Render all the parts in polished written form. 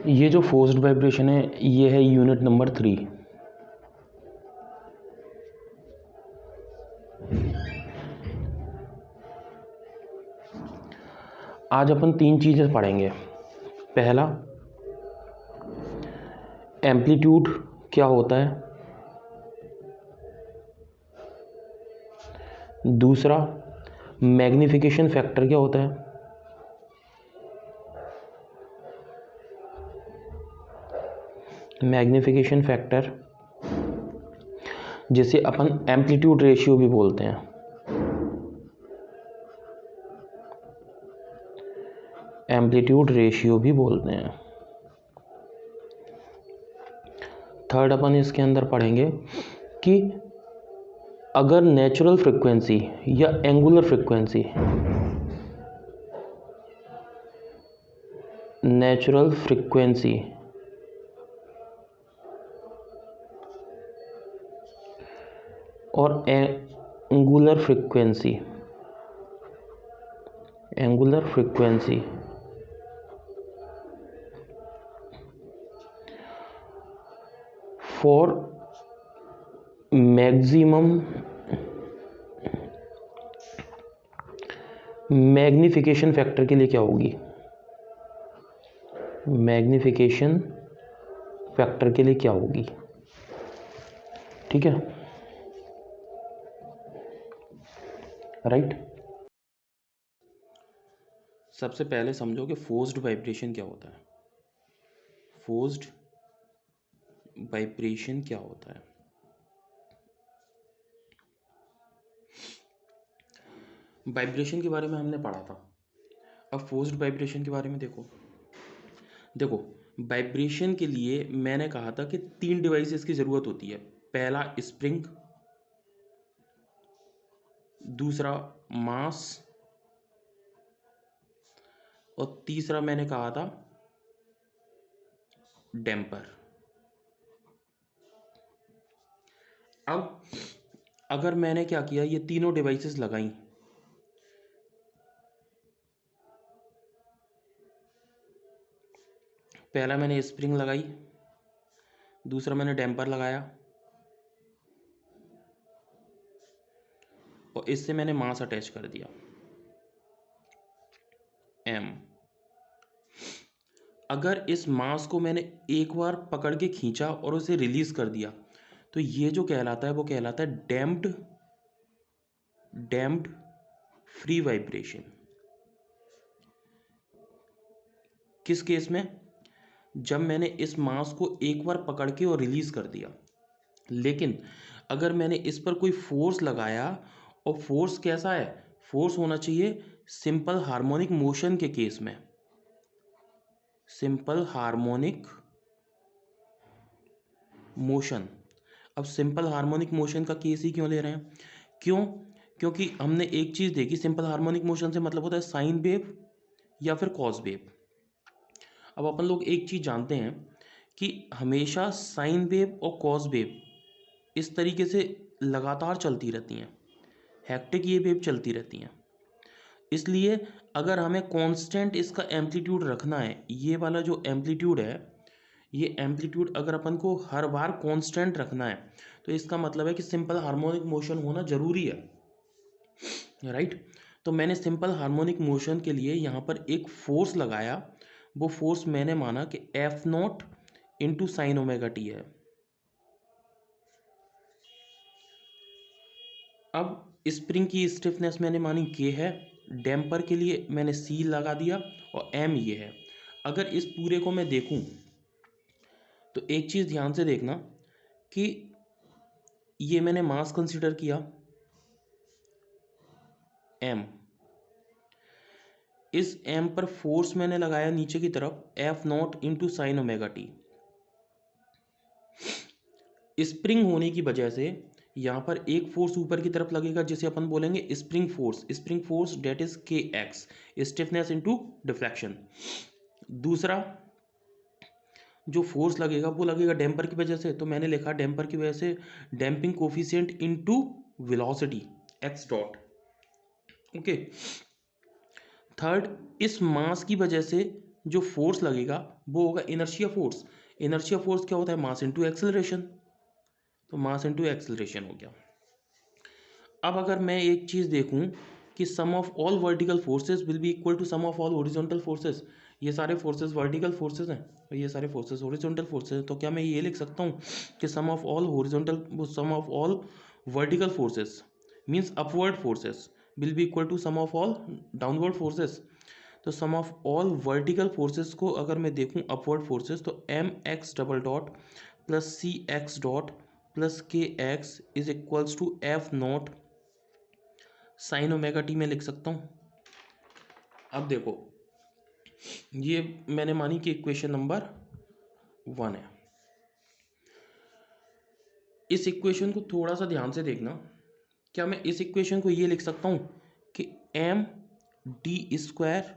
ये जो forced vibration है ये है यूनिट नंबर 3। आज अपन 3 चीज़ें पढ़ेंगे। पहला, एम्पलीट्यूड क्या होता है। दूसरा, मैग्नीफिकेशन फैक्टर क्या होता है। मैग्नीफिकेशन फैक्टर जिसे अपन एम्पलीट्यूड रेशियो भी बोलते हैं। एम्पलीट्यूड रेशियो भी बोलते हैं। थर्ड, अपन इसके अंदर पढ़ेंगे कि अगर नेचुरल फ्रिक्वेंसी या एंगुलर फ्रिक्वेंसी, नेचुरल फ्रिक्वेंसी और angular frequency for maximum magnification factor के लिए क्या होगी। मैग्नीफिकेशन फैक्टर के लिए क्या होगी। ठीक है, राइट। सबसे पहले समझो कि फोर्स्ड वाइब्रेशन क्या होता है। फोर्स्ड वाइब्रेशन क्या होता है। वाइब्रेशन के बारे में हमने पढ़ा था। अब फोर्स्ड वाइब्रेशन के बारे में देखो वाइब्रेशन के लिए मैंने कहा था कि 3 डिवाइसेस की ज़रूरत होती है। पहला स्प्रिंग, दूसरा मास और तीसरा मैंने कहा था डैम्पर। अब अगर मैंने क्या किया, ये तीनों डिवाइसेस लगाई, पहला मैंने स्प्रिंग लगाई, दूसरा मैंने डैम्पर लगाया और इससे मैंने मास अटैच कर दिया m। अगर इस मास को मैंने एक बार पकड़ के खींचा और उसे रिलीज कर दिया तो ये जो कहलाता है वो कहलाता है डैम्प्ड फ्री वाइब्रेशन। किस केस में? जब मैंने इस मास को एक बार पकड़ के और रिलीज कर दिया। लेकिन अगर मैंने इस पर कोई फोर्स लगाया, और फोर्स कैसा है, फोर्स होना चाहिए सिंपल हार्मोनिक मोशन के केस में। Simple harmonic motion. अब सिंपल हार्मोनिक मोशन का केस ही क्यों ले रहे हैं? क्योंकि हमने एक चीज देखी, सिंपल हार्मोनिक मोशन से मतलब होता है साइन वेव या फिर कॉस वेव। अब अपन लोग एक चीज जानते हैं कि हमेशा साइन वेव और कॉस वेव इस तरीके से लगातार चलती रहती हैं, हेक्टिक ये वेव चलती रहती हैं। इसलिए अगर हमें कांस्टेंट इसका एम्पलीट्यूड रखना है, ये वाला जो एम्पलीट्यूड है, ये एम्पलीट्यूड अगर अपन को हर बार कांस्टेंट रखना है तो इसका मतलब है कि सिंपल हार्मोनिक मोशन होना जरूरी है, राइट। तो मैंने सिंपल हार्मोनिक मोशन के लिए यहाँ पर एक फोर्स लगाया। वो फोर्स मैंने माना कि F0 into sine omega T है। अब स्प्रिंग की स्टिफनेस मैंने मानी K है, डैम्पर के लिए मैंने C लगा दिया और M ये है। अगर इस पूरे को मैं देखूं तो एक चीज़ ध्यान से देखना कि ये मैंने मास कंसीडर किया M, इस M पर फोर्स मैंने लगाया नीचे की तरफ F0 into sine omega T. Spring होने की वजह से यहाँ पर एक फोर्स ऊपर की तरफ लगेगा जिसे अपन बोलेंगे spring force that is KX, stiffness into deflection. दूसरा जो फोर्स लगेगा वो लगेगा डैम्पर की वजह से, तो मैंने लिखा डैम्पर की वजह से damping coefficient into velocity x dot. Okay. Third, इस मास की वजह से जो फोर्स लगेगा वो होगा इनर्शिया फोर्स। इनर्शिया फोर्स क्या होता है? Mass into acceleration. तो मास इनटू एक्सेलरेशन हो गया। अब अगर मैं एक चीज़ देखूं कि sum of all vertical forces will be equal to sum of all horizontal forces, ये सारे फोर्सेस वर्टिकल फोर्सेस हैं और ये सारे फोर्सेस हॉरिजॉन्टल फोर्सेस हैं, तो क्या मैं ये लिख सकता हूँ कि sum of all horizontal sum of all vertical forces means upward forces will be equal to sum of all downward forces. तो sum of all vertical forces को अगर मैं देखूं अपवर्ड फोर्सेस, तो M X double dot plus C X dot plus K X is equals to F naught sine omega T में लिख सकता हूँ। अब देखो, ये मैंने मानी कि इक्वेशन नंबर 1 है। इस इक्वेशन को थोड़ा सा ध्यान से देखना। क्या मैं इस इक्वेशन को ये लिख सकता हूँ कि M D square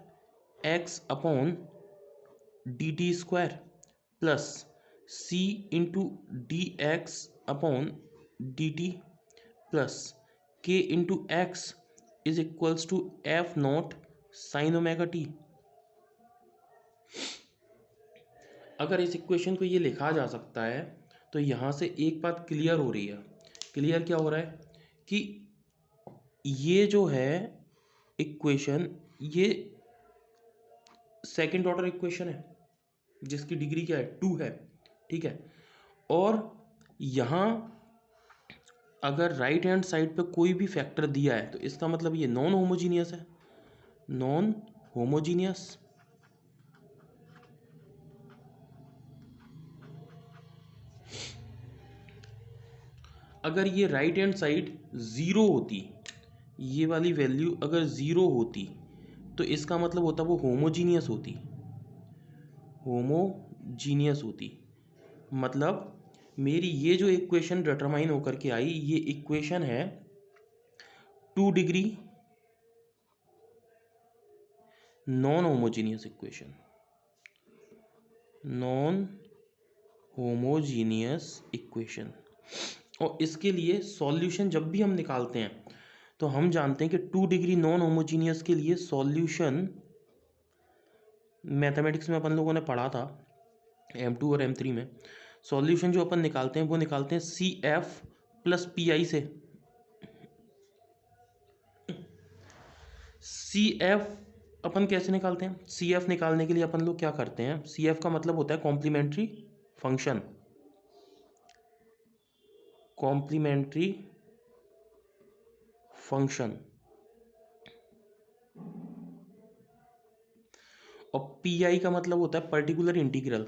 X upon D T square plus C into D X upon D T plus K into X is equals to F naught sine omega T. अगर इस इक्वेशन को ये लिखा जा सकता है तो यहाँ से एक बात क्लियर हो रही है। क्लियर क्या हो रहा है कि ये जो है इक्वेशन, ये सेकंड ऑर्डर इक्वेशन है जिसकी डिग्री क्या है? 2 है। ठीक है। और यहाँ अगर राइट हैंड साइड पे कोई भी फैक्टर दिया है तो इसका मतलब ये नॉन होमोजीनियस है। Non homogeneous. अगर ये राइट हैंड साइड ज़ीरो होती, ये वाली वैल्यू अगर ज़ीरो होती तो इसका मतलब होता वो होमोजीनियस होती। होमोजीनियस होती मतलब मेरी ये जो इक्वेशन डिटरमाइन होकर के आई, ये इक्वेशन है 2 degree non homogeneous equation. Non homogeneous equation. और इसके लिए सॉल्यूशन जब भी हम निकालते हैं तो हम जानते हैं कि 2 डिग्री नॉन होमोजीनियस के लिए सॉल्यूशन, मैथमेटिक्स में अपन लोगों ने पढ़ा था M2 और M3 में, सॉल्यूशन जो अपन निकालते हैं वो निकालते हैं CF प्लस PI से। CF अपन कैसे निकालते हैं? CF निकालने के लिए अपन लोग क्या करते हैं? CF का मतलब होता है कॉम्प्लीमेंट्री फंक्शन। Complementary function. और PI का मतलब होता है पर्टिकुलर इंटीग्रल।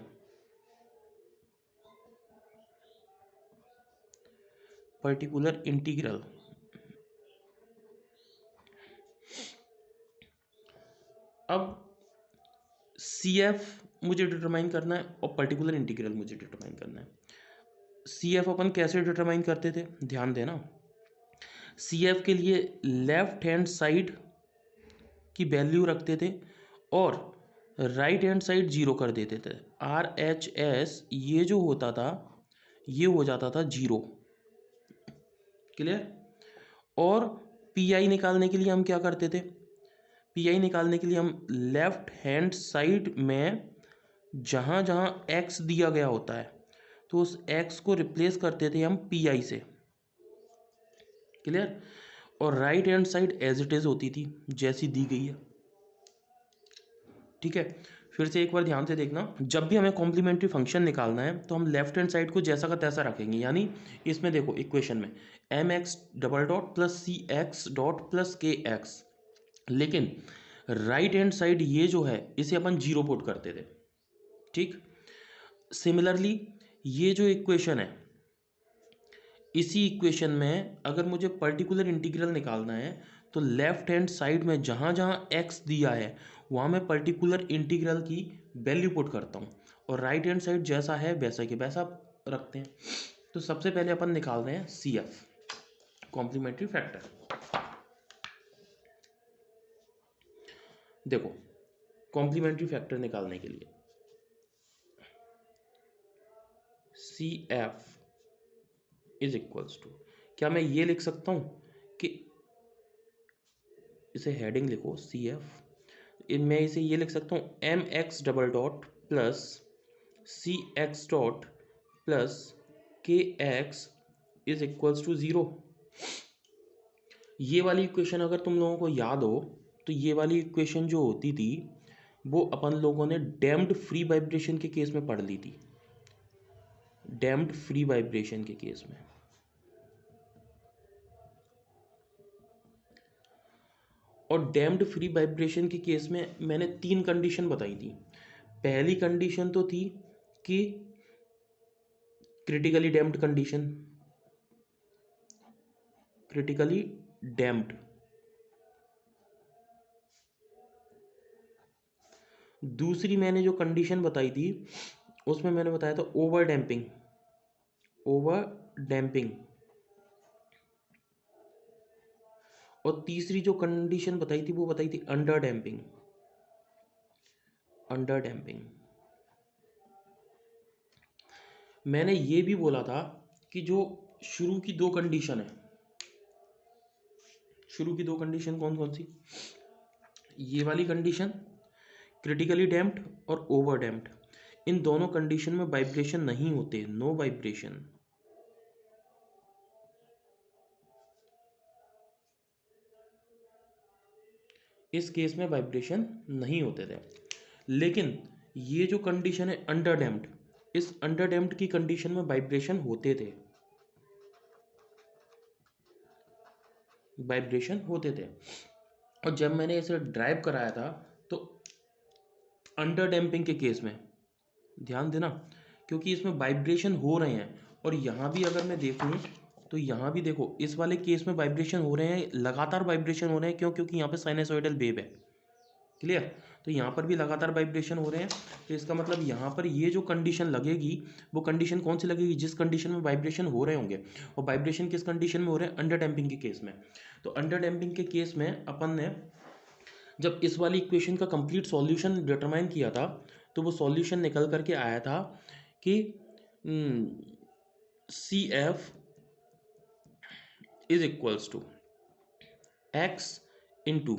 Particular integral. अब CF मुझे डिटरमाइन करना है और पर्टिकुलर इंटीग्रल मुझे डिटरमाइन करना है। CF अपन कैसे डिटरमाइन करते थे? ध्यान देना। CF के लिए लेफ्ट हैंड साइड की वैल्यू रखते थे और राइट हैंड साइड जीरो कर देते थे। RHS ये जो होता था ये हो जाता था जीरो। क्लियर? और PI निकालने के लिए हम क्या करते थे? PI निकालने के लिए हम लेफ्ट हैंड साइड में जहाँ जहाँ x दिया गया होता है तो उस x को रिप्लेस करते थे हम PI से। क्लियर? और right hand side as it is होती थी जैसी दी गई है। ठीक है। फिर से एक बार ध्यान से देखना, जब भी हमें कॉम्प्लीमेंट्री फंक्शन निकालना है तो हम लेफ्ट हैंड साइड को जैसा का तैसा रखेंगे। यानी इसमें देखो इक्वेशन में mx double dot plus C X dot plus K x, लेकिन राइट हैंड साइड ये जो है इसे अपन जीरो पुट करते थे। ठीक। सिमिलरली ये जो इक्वेशन है, इसी इक्वेशन में अगर मुझे पर्टिकुलर इंटीग्रल निकालना है तो लेफ्ट हैंड साइड में जहाँ जहाँ x दिया है वहाँ मैं पर्टिकुलर इंटीग्रल की वैल्यू पुट करता हूँ और राइट हैंड साइड जैसा है वैसा के वैसा रखते हैं। तो सबसे पहले अपन निकाल रहे हैं CF कॉम्प्लीमेंट्री फैक्टर। देखो कॉम्प्लीमेंट्री फैक्टर निकालने के लिए CF इज इक्वल्स टू, क्या मैं ये लिख सकता हूँ कि इसे हेडिंग लिखो CF मैं इसे ये लिख सकता हूँ M X double dot plus C X dot plus K X is equals to 0। ये वाली इक्वेशन अगर तुम लोगों को याद हो तो ये वाली इक्वेशन जो होती थी वो अपन लोगों ने डैम्प्ड फ्री वाइब्रेशन के केस में पढ़ ली थी, डैम्प्ड फ्री वाइब्रेशन के केस में। और डैम्प्ड फ्री वाइब्रेशन के केस में मैंने 3 कंडीशन बताई थी। पहली कंडीशन तो थी कि critically damped condition, critically damped. दूसरी मैंने जो कंडीशन बताई थी उसमें मैंने बताया था ओवर डैम्पिंग, ओवर डैम्पिंग। और तीसरी जो कंडीशन बताई थी वो बताई थी अंडर डैम्पिंग, अंडर डैम्पिंग। मैंने ये भी बोला था कि जो शुरू की 2 कंडीशन है, शुरू की 2 कंडीशन कौन कौन सी, ये वाली कंडीशन क्रिटिकली डैम्प्ड और ओवर डैम्प्ड, इन दोनों कंडीशन में वाइब्रेशन नहीं होते, नो वाइब्रेशन। इस केस में वाइब्रेशन नहीं होते थे। लेकिन ये जो कंडीशन है अंडर डैम्प्ड, इस अंडर डैम्प्ड की कंडीशन में वाइब्रेशन होते थे, वाइब्रेशन होते थे। और जब मैंने इसे ड्राइव कराया था तो अंडर डैम्पिंग के केस में ध्यान देना, क्योंकि इसमें वाइब्रेशन हो रहे हैं। और यहाँ भी अगर मैं देखूँ तो यहाँ भी देखो इस वाले केस में वाइब्रेशन हो रहे हैं, लगातार वाइब्रेशन हो रहे हैं। क्यों? क्योंकि यहाँ पे साइनसोइडल वेव है, क्लियर। तो यहाँ पर भी लगातार वाइब्रेशन हो रहे हैं। तो इसका मतलब यहाँ पर ये जो कंडीशन लगेगी वो कंडीशन कौन सी लगेगी, जिस कंडीशन में वाइब्रेशन हो रहे होंगे। और वाइब्रेशन किस कंडीशन में हो रहे हैं, अंडर डैम्पिंग के केस में। तो अंडर डैम्पिंग के केस में अपन ने जब इस वाली इक्वेशन का कंप्लीट सॉल्यूशन डिटरमाइन किया था तो वो सॉल्यूशन निकल करके आया था कि C F is equals to X into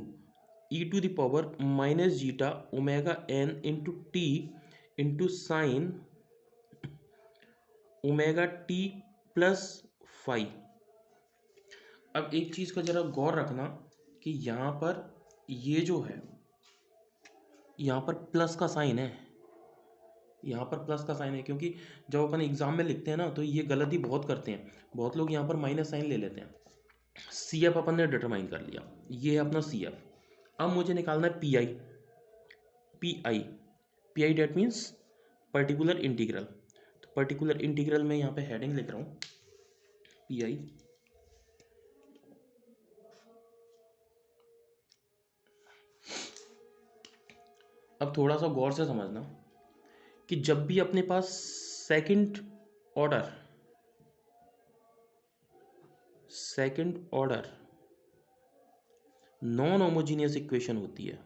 E to the power minus zeta omega N into T into sine omega T plus five. अब एक चीज़ का ज़रा गौर रखना कि यहाँ पर ये जो है यहाँ पर प्लस का साइन है, यहाँ पर प्लस का साइन है। क्योंकि जब अपन एग्जाम में लिखते हैं ना तो ये गलती बहुत करते हैं, बहुत लोग यहाँ पर माइनस साइन ले लेते हैं। सी एफ अपन ने डिटरमाइन कर लिया, ये है अपना सी एफ। अब मुझे निकालना है P I, P I, P I that means particular integral. तो पर्टिकुलर इंटीग्रल में यहाँ पे हेडिंग लिख रहा हूँ पी आई। अब थोड़ा सा गौर से समझना कि जब भी अपने पास second order non homogeneous equation होती है,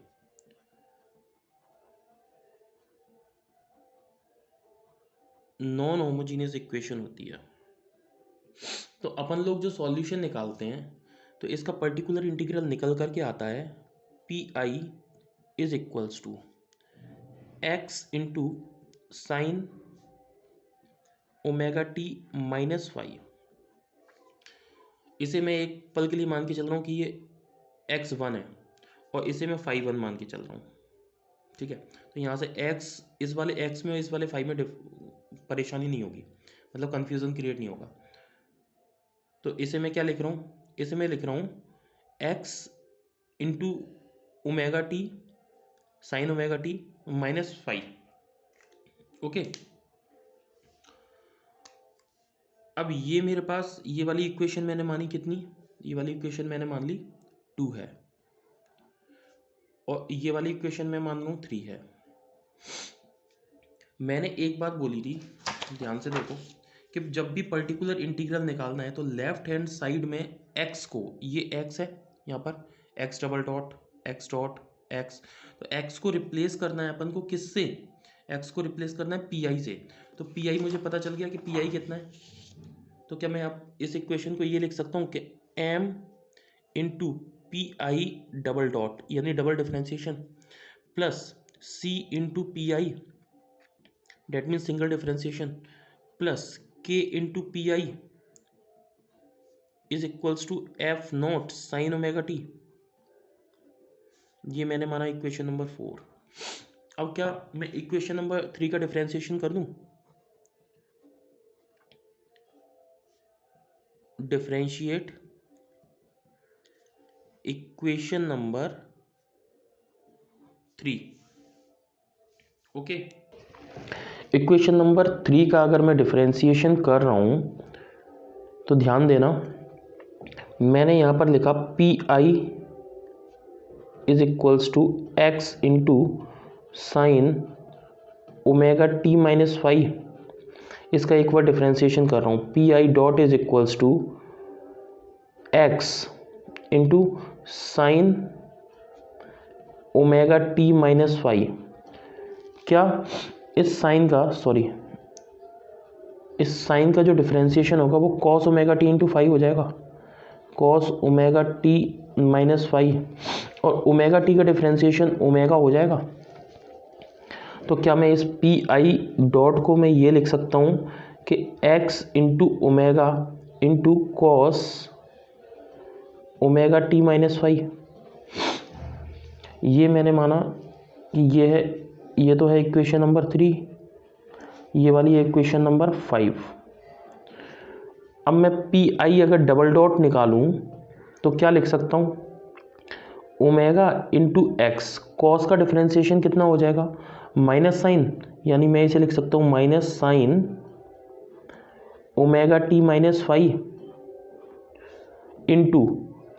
नॉन होमोजीनियस इक्वेशन होती है, तो अपन लोग जो सॉल्यूशन निकालते हैं तो इसका पर्टिकुलर इंटीग्रल निकल करके आता है P I is equals to X into sine omega T minus five. इसे मैं एक पल के लिए मान के चल रहा हूँ कि ये x1 है और इसे मैं फाइव 1 मान के चल रहा हूँ, ठीक है। तो यहाँ से x, इस वाले x में और इस वाले 5 में परेशानी नहीं होगी, मतलब कन्फ्यूज़न क्रिएट नहीं होगा। तो इसे मैं क्या लिख रहा हूँ, इसे मैं लिख रहा हूँ x into omega T sign omega T minus five, okay. अब ये मेरे पास ये वाली इक्वेशन मैंने मानी कितनी, ये वाली इक्वेशन मैंने मान ली 2 है और ये वाली इक्वेशन मैं मान लूँ 3 है। मैंने एक बात बोली थी, ध्यान से देखो, कि जब भी पर्टिकुलर इंटीग्रल निकालना है तो लेफ्ट हैंड साइड में x को, ये x है यहाँ पर x double dot x dot x, तो x को रिप्लेस करना है अपन को किससे, x को रिप्लेस करना है pi से। तो pi मुझे पता चल गया कि pi कितना है। तो क्या मैं आप इस इक्वेशन को ये लिख सकता हूँ कि m into P I double dot, यानी double differentiation, plus C into P I, that means single differentiation, plus K into P I is equals to F naught sine omega T. ये मैंने माना इक्वेशन नंबर 4। अब क्या मैं equation number 3 का differentiation कर दूं? Differentiate equation number 3। Okay, equation number 3 का अगर मैं डिफरेंशिएशन कर रहा हूं तो ध्यान देना, मैंने यहां पर लिखा P I is equals to X into sine omega T minus five. इसका एक बार डिफरेंशिएशन कर रहा हूँ, P I dot is equals to X into sine omega T minus five. क्या इस साइन का जो डिफरेंशिएशन होगा वो cos omega T into five हो जाएगा, cos omega T minus five, और ओमेगा टी का डिफरेंशिएशन ओमेगा हो जाएगा। तो क्या मैं इस पी आई डॉट को मैं ये लिख सकता हूँ कि x into omega into cos omega T minus five. ये मैंने माना कि ये तो है इक्वेशन नंबर 3, ये वाली है इक्वेशन नंबर 5। अब मैं पी आई अगर डबल डॉट निकालूं तो क्या लिख सकता हूं, ओमेगा इंटू एक्स, कॉस का डिफरेंशिएशन कितना हो जाएगा, माइनस साइन, यानी मैं इसे लिख सकता हूं minus sign omega T minus five into,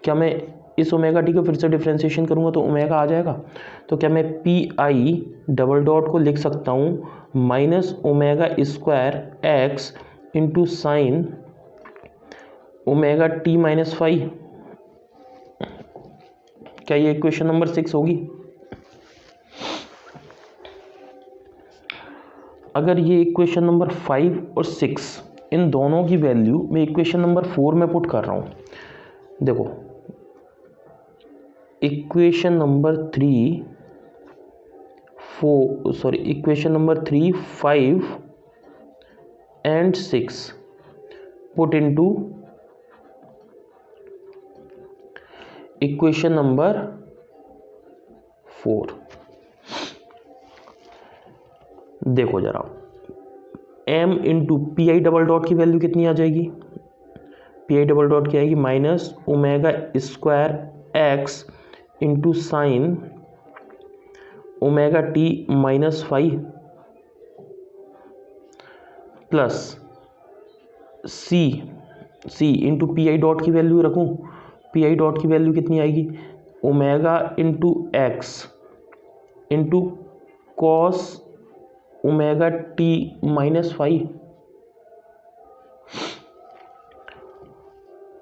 क्या मैं इस ओमेगा टी को फिर से डिफरेंशिएशन करूंगा तो ओमेगा आ जाएगा। तो क्या मैं पी आई डबल डॉट को लिख सकता हूं minus omega square X into sine omega T minus five. क्या ये इक्वेशन नंबर 6 होगी? अगर ये इक्वेशन नंबर 5 और 6 इन दोनों की वैल्यू मैं इक्वेशन नंबर 4 में पुट कर रहा हूं, देखो equation number 3, 5 and 6 put into equation number 4। देखो जरा, m into P I double dot की वैल्यू कितनी आ जाएगी, पी आई डबल डॉट की आएगी minus omega square X into sine omega T minus five plus C into P I dot की value रखूं, पी आई डॉट की value कितनी आएगी, omega into X into cos omega T minus five,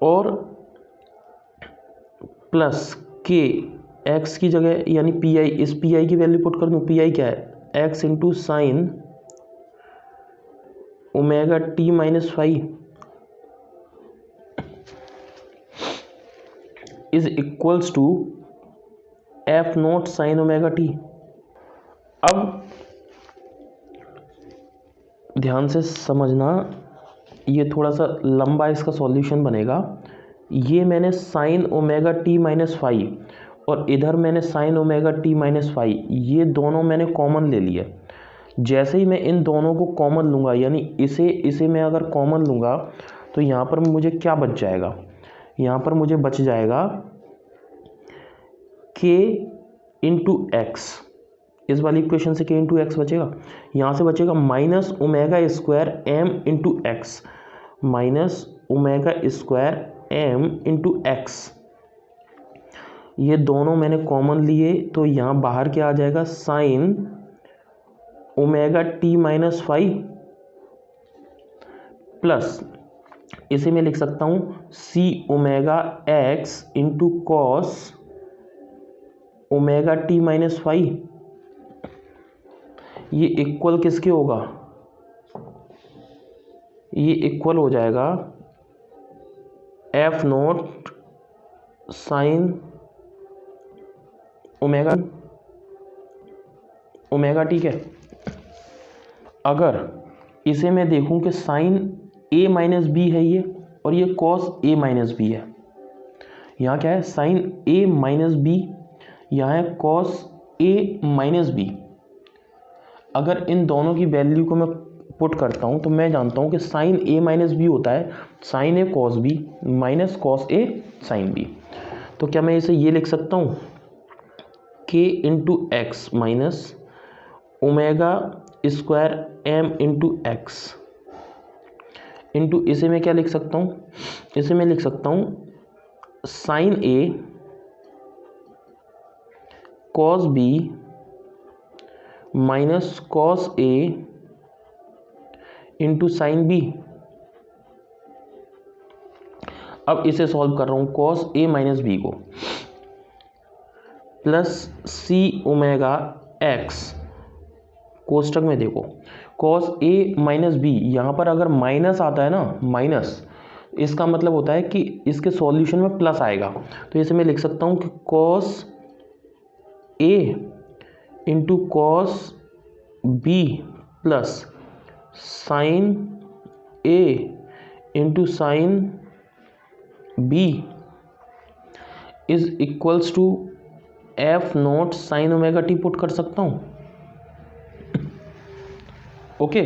और plus K x की जगह यानी P I, इस पी आई की वैल्यू पुट कर दूं, पी आई क्या है, X into sine omega T minus five is equals to F naught sine omega T. अब ध्यान से समझना, ये थोड़ा सा लंबा इसका सॉल्यूशन बनेगा। ये मैंने sign omega T minus five और इधर मैंने sign omega T minus five, ये दोनों मैंने कॉमन ले लिया। जैसे ही मैं इन दोनों को कॉमन लूँगा, यानी इसे मैं अगर कॉमन लूँगा तो यहाँ पर मुझे क्या बच जाएगा, यहाँ पर मुझे बच जाएगा के इंटू एक्स, इस वाली इक्वेशन से के इंटू एक्स बचेगा, यहाँ से बचेगा minus omega square M into X, minus omega square M into X. ये दोनों मैंने कॉमन लिए तो यहाँ बाहर क्या आ जाएगा, sine omega T minus five plus इसे मैं लिख सकता हूँ C omega X into cos omega T minus five. ये इक्वल किसके होगा, ये इक्वल हो जाएगा F naught sine omega omega, ठीक है। अगर इसे मैं देखूं कि साइन ए माइनस बी है ये, और ये कॉस ए माइनस बी है। यहाँ क्या है, साइन ए माइनस बी, यहाँ है कॉस ए माइनस बी। अगर इन दोनों की वैल्यू को मैं पुट करता हूँ तो मैं जानता हूँ कि साइन ए माइनस बी होता है sine A cos B minus cos A sine B. तो क्या मैं इसे ये लिख सकता हूँ, K into X minus omega square M into X into, इसे मैं क्या लिख सकता हूँ, इसे मैं लिख सकता हूँ sign A cos B minus cos A into sine B. अब इसे सॉल्व कर रहा हूँ, कॉस ए माइनस बी को प्लस सी ओमेगा एक्स, कोष्टक में देखो कॉस ए माइनस बी, यहाँ पर अगर माइनस आता है ना, माइनस, इसका मतलब होता है कि इसके सॉल्यूशन में प्लस आएगा। तो इसे मैं लिख सकता हूँ कि cos A into cos B plus sine A into sine B is equals to F naught sine omega T put कर सकता हूँ। ओके,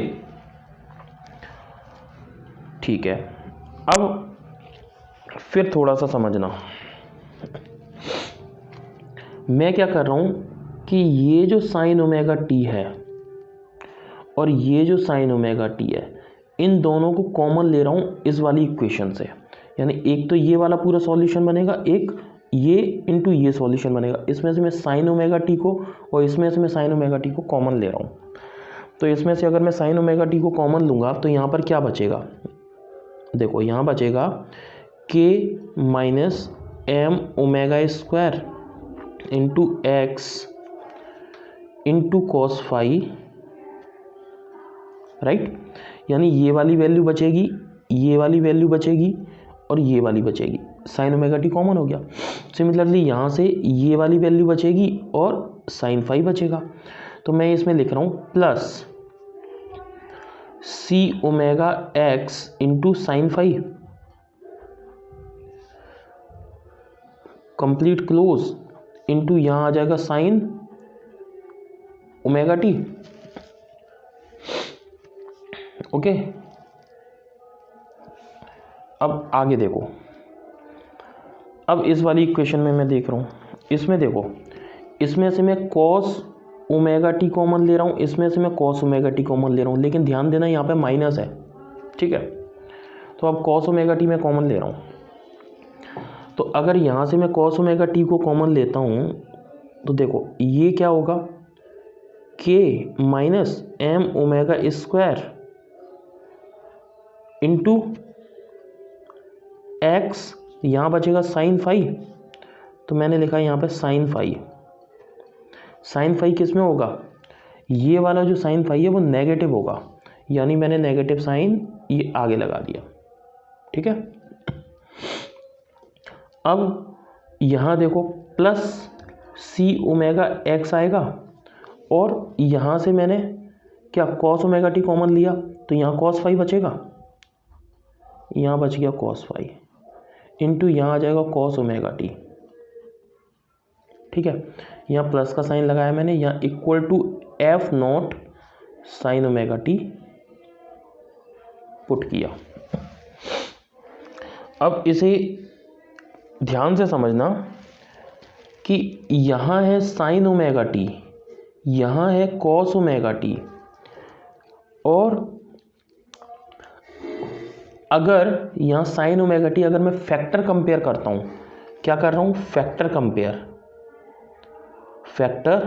ठीक है। अब फिर थोड़ा सा समझना, मैं क्या कर रहा हूँ कि ये जो साइन ओमेगा टी है और ये जो साइन ओमेगा टी है, इन दोनों को कॉमन ले रहा हूँ इस वाली इक्वेशन से। यानी एक तो ये वाला पूरा सॉल्यूशन बनेगा, एक ये इंटू ये सॉल्यूशन बनेगा। इसमें से मैं साइन ओमेगा टी को और इसमें से मैं साइन ओमेगा टी को कॉमन ले रहा हूँ। तो इसमें से अगर मैं साइन ओमेगा टी को कॉमन लूँगा तो यहाँ पर क्या बचेगा, देखो यहाँ बचेगा K minus M omega square into X into cos phi, right. यानी ये वाली वैल्यू बचेगी, ये वाली वैल्यू बचेगी और ये वाली बचेगी, साइन ओमेगा टी कॉमन हो गया। सिमिलरली यहाँ से ये वाली वैल्यू बचेगी और साइन फाई बचेगा। तो मैं इसमें लिख रहा हूँ plus C omega X into sine phi, complete close, into यहाँ आ जाएगा साइन ओमेगा टी। ओके, अब आगे देखो, अब इस वाली इक्वेशन में मैं देख रहा हूँ, इसमें देखो, इसमें से मैं कॉस ओमेगा टी कॉमन ले रहा हूँ, इसमें से मैं कॉस ओमेगा टी कॉमन ले रहा हूँ, लेकिन ध्यान देना यहाँ पे माइनस है, ठीक है। तो अब कॉस ओमेगा टी मैं कॉमन ले रहा हूँ, तो अगर यहाँ से मैं कॉस ओमेगा टी को कॉमन लेता हूँ तो देखो ये क्या होगा, K minus M omega square into X, यहाँ बचेगा साइन फाई, तो मैंने लिखा यहाँ पे साइन फाई। साइन फाई किस में होगा, ये वाला जो साइन फाई है वो नेगेटिव होगा, यानी मैंने नेगेटिव साइन ये आगे लगा दिया, ठीक है। अब यहाँ देखो प्लस सी ओमेगा एक्स आएगा और यहाँ से मैंने क्या कॉस ओमेगा टी कॉमन लिया, तो यहाँ कॉस फाई बचेगा, यहाँ बच गया कॉस फाई इंटू यहाँ आ जाएगा कॉस ओमेगा टी, ठीक है। यहाँ प्लस का साइन लगाया मैंने, यहाँ equal to F naught sine omega T put किया। अब इसे ध्यान से समझना कि यहाँ है साइन ओमेगा टी, यहाँ है कॉस ओमेगा टी, और अगर यहाँ साइन ओमेगा टी अगर मैं फैक्टर कंपेयर करता हूँ, क्या कर रहा हूँ, फैक्टर कंपेयर, फैक्टर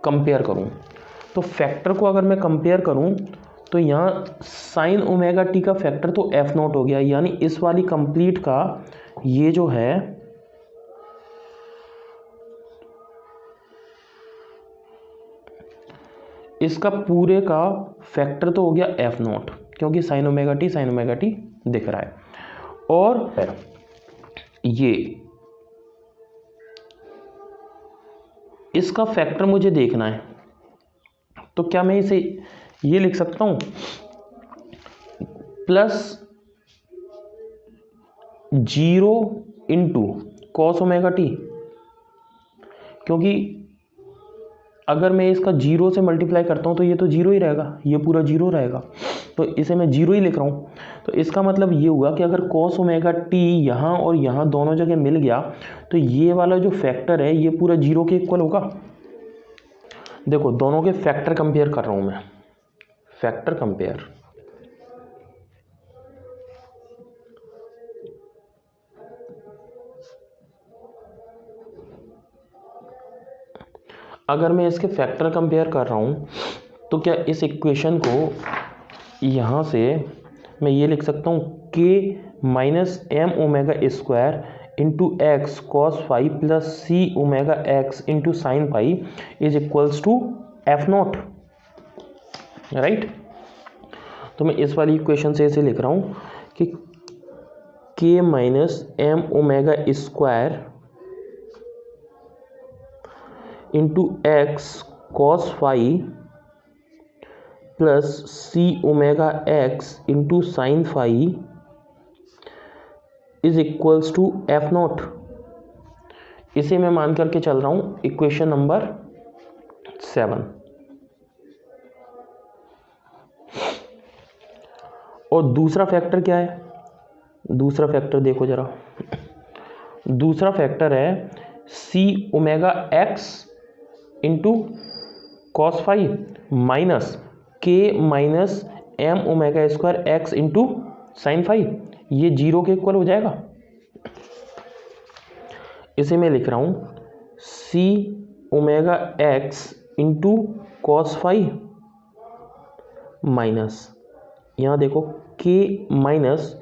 कंपेयर करूँ, तो फैक्टर को अगर मैं कंपेयर करूँ तो यहाँ साइन ओमेगा टी का फैक्टर तो एफ नॉट हो गया, यानी इस वाली कंप्लीट का ये जो है इसका पूरे का फैक्टर तो हो गया एफ नॉट, क्योंकि साइन ओमेगा टी दिख रहा है। और ये इसका फैक्टर मुझे देखना है, तो क्या मैं इसे ये लिख सकता हूँ plus 0 into cos omega T, क्योंकि अगर मैं इसका 0 से मल्टीप्लाई करता हूँ तो ये तो 0 ही रहेगा, ये पूरा 0 रहेगा, तो इसे मैं 0 ही लिख रहा हूँ। तो इसका मतलब ये हुआ कि अगर कॉस ओमेगा टी यहाँ और यहाँ दोनों जगह मिल गया तो ये वाला जो फैक्टर है ये पूरा 0 के इक्वल होगा। देखो दोनों के फैक्टर कंपेयर कर रहा हूँ मैं, फैक्टर कंपेयर। अगर मैं इसके फैक्टर कंपेयर कर रहा हूँ तो क्या इस इक्वेशन को यहाँ से मैं ये लिख सकता हूँ k minus M omega square into X cos five plus C omega X into sine five is equals to F naught, right. तो मैं इस वाली इक्वेशन से इसे लिख रहा हूँ कि k minus M omega square into X cos five plus C omega X into sine five is equals to F naught. इसे मैं मान करके चल रहा हूं इक्वेशन नंबर 7। और दूसरा फैक्टर क्या है, दूसरा फैक्टर देखो जरा, दूसरा फैक्टर है C omega X into cos five minus K minus M omega square X into sine five, ये 0 के इक्वल हो जाएगा। इसे मैं लिख रहा हूँ C omega X into cos five minus, यहाँ देखो K minus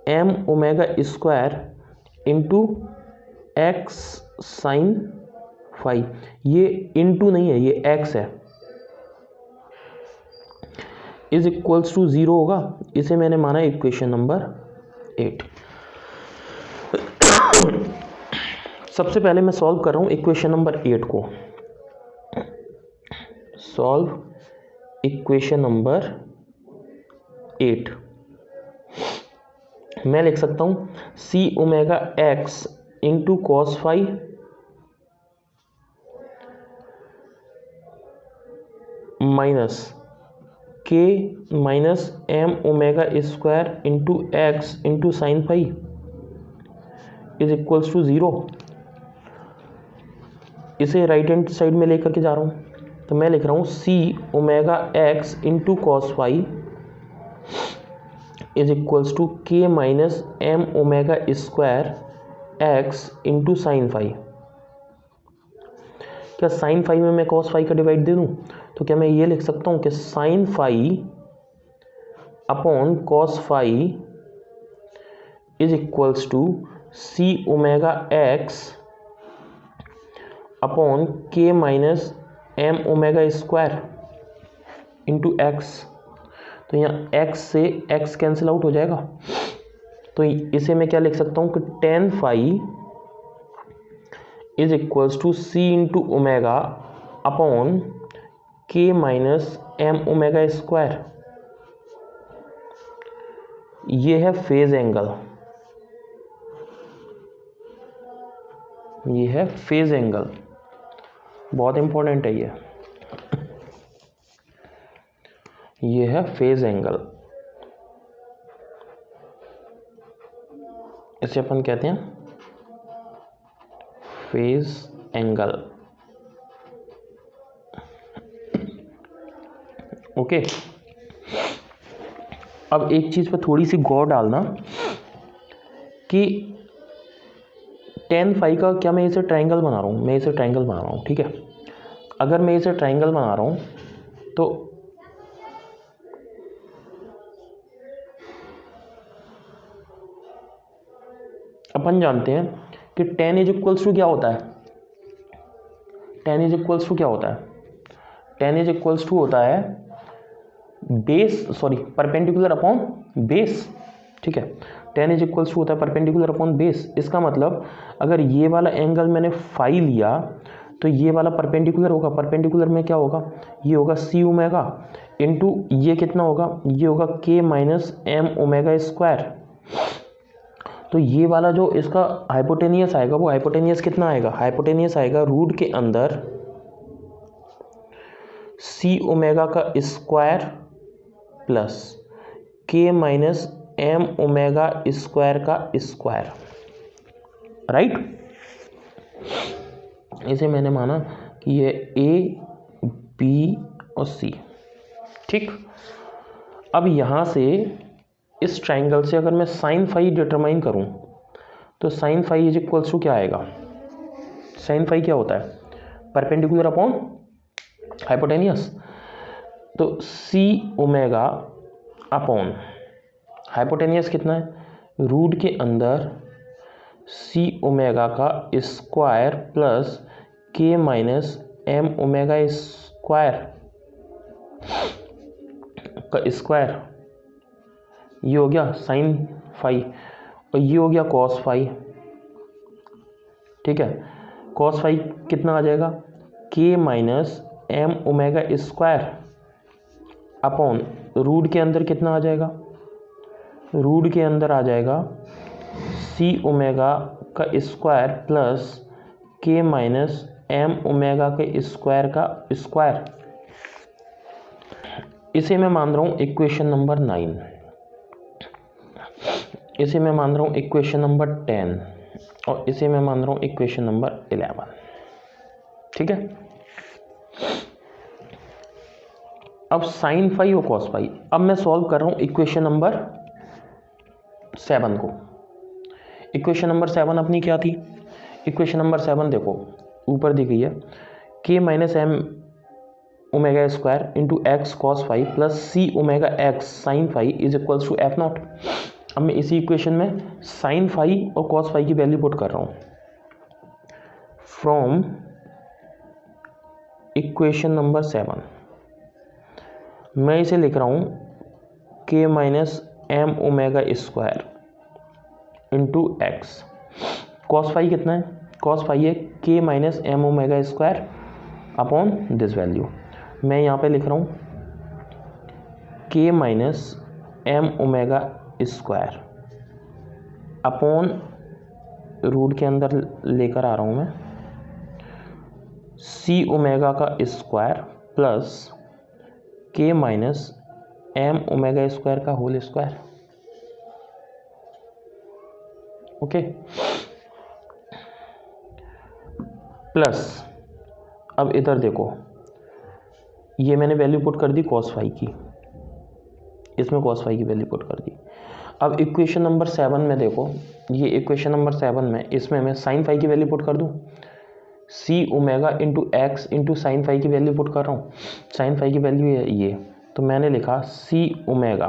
M omega square into X sine five, ये इंटू नहीं है, ये एक्स है, इज इक्वल्स टू 0 होगा। इसे मैंने माना इक्वेशन नंबर 8। सबसे पहले मैं सॉल्व कर रहा हूँ इक्वेशन नंबर 8 को। Solve equation number 8। मैं लिख सकता हूँ C omega X into cos five minus K minus M omega square into X into sine five is equals to 0। इसे राइट हैंड साइड में लेकर के जा रहा हूँ, तो मैं लिख रहा हूँ C omega X into cos five is equals to K minus M omega square X into sine five. क्या साइन फाइव में मैं कॉस फाइव का डिवाइड दे दूँ, तो क्या मैं ये लिख सकता हूँ कि sine five upon cos five is equals to C omega X upon K minus M omega square into X. तो यहाँ x से x कैंसिल आउट हो जाएगा, तो इसे मैं क्या लिख सकता हूँ कि tan five is equals to C into omega upon K minus M omega square. ये है फेज एंगल, ये है फेज एंगल, बहुत इंपॉर्टेंट है ये है फेज एंगल। इसे अपन कहते हैं फेज एंगल। ओके, अब एक चीज पर थोड़ी सी गौर डालना कि टेन फाइव का क्या मैं इसे ट्रायंगल बना रहा हूँ, मैं इसे ट्रायंगल बना रहा हूँ, ठीक है। अगर मैं इसे ट्रायंगल बना रहा हूँ तो अपन जानते हैं कि टेन इज इक्वल्स टू क्या होता है, टेन इज इक्वल्स टू क्या होता है, टेन इज इक्वल्स टू होता है base, sorry perpendicular upon base, ठीक है। टेन इज इक्वल्स टू होता है परपेंडिकुलर अपॉन बेस। इसका मतलब अगर ये वाला एंगल मैंने फाई लिया तो ये वाला परपेंडिकुलर होगा, परपेंडिकुलर में क्या होगा, ये होगा सी ओमेगा इंटू ये कितना होगा, ये होगा K minus M omega square. तो ये वाला जो इसका हाइपोटेनियस आएगा, वो हाइपोटेनियस कितना आएगा, हाइपोटेनियस आएगा रूट के अंदर सी ओमेगा का square plus K minus M omega square का स्क्वायर, राइट। इसे मैंने माना कि ये ए बी और सी, ठीक। अब यहाँ से इस ट्राइंगल से अगर मैं साइन फाई डिटरमाइन करूँ तो sine phi is equals to क्या आएगा, साइन फाई क्या होता है, परपेंडिकुलर अपॉन हाइपोटेनियस। तो सी ओमेगा अपॉन हाइपोटेनियस कितना है, रूट के अंदर सी ओमेगा का square plus K minus M omega square का स्क्वायर, ये हो गया साइन फाई और ये हो गया कॉस फाई, ठीक है। कॉस फाई कितना आ जाएगा, K minus M omega square upon root के अंदर कितना आ जाएगा, रूट के अंदर आ जाएगा सी ओमेगा का square plus K minus M omega के स्क्वायर का स्क्वायर। इसे मैं मान रहा हूँ इक्वेशन नंबर 9, इसे मैं मान रहा हूँ इक्वेशन नंबर 10 और इसे मैं मान रहा हूँ इक्वेशन नंबर 11, ठीक है। अब साइन फाई और कॉस फाई, अब मैं सॉल्व कर रहा हूँ इक्वेशन नंबर 7 को। इक्वेशन नंबर 7 अपनी क्या थी, इक्वेशन नंबर 7 देखो ऊपर दी गई है, K minus M omega square into X cos phi plus C omega X sine phi is equals to F naught. अब मैं इसी इक्वेशन में साइन फाई और कॉस फाई की वैल्यू पुट कर रहा हूँ फ्रॉम इक्वेशन नंबर 7। मैं इसे लिख रहा हूँ K minus M omega square into X, cos phi कितना है, कॉस फाई है K minus M omega square upon this value. मैं यहाँ पे लिख रहा हूँ K minus M omega square upon root के अंदर लेकर आ रहा हूँ मैं सी ओमेगा का square plus K minus M omega square का होल स्क्वायर, ओके। प्लस अब इधर देखो, ये मैंने वैल्यू पुट कर दी कॉस फाई की, इसमें कॉस फाई की वैल्यू पुट कर दी। अब इक्वेशन नंबर 7 में देखो, ये इक्वेशन नंबर 7 में इसमें मैं साइन फाई की वैल्यू पुट कर दूं, C omega into X into sine phi की वैल्यू पुट कर रहा हूँ। साइन फाई की वैल्यू है ये, तो मैंने लिखा C omega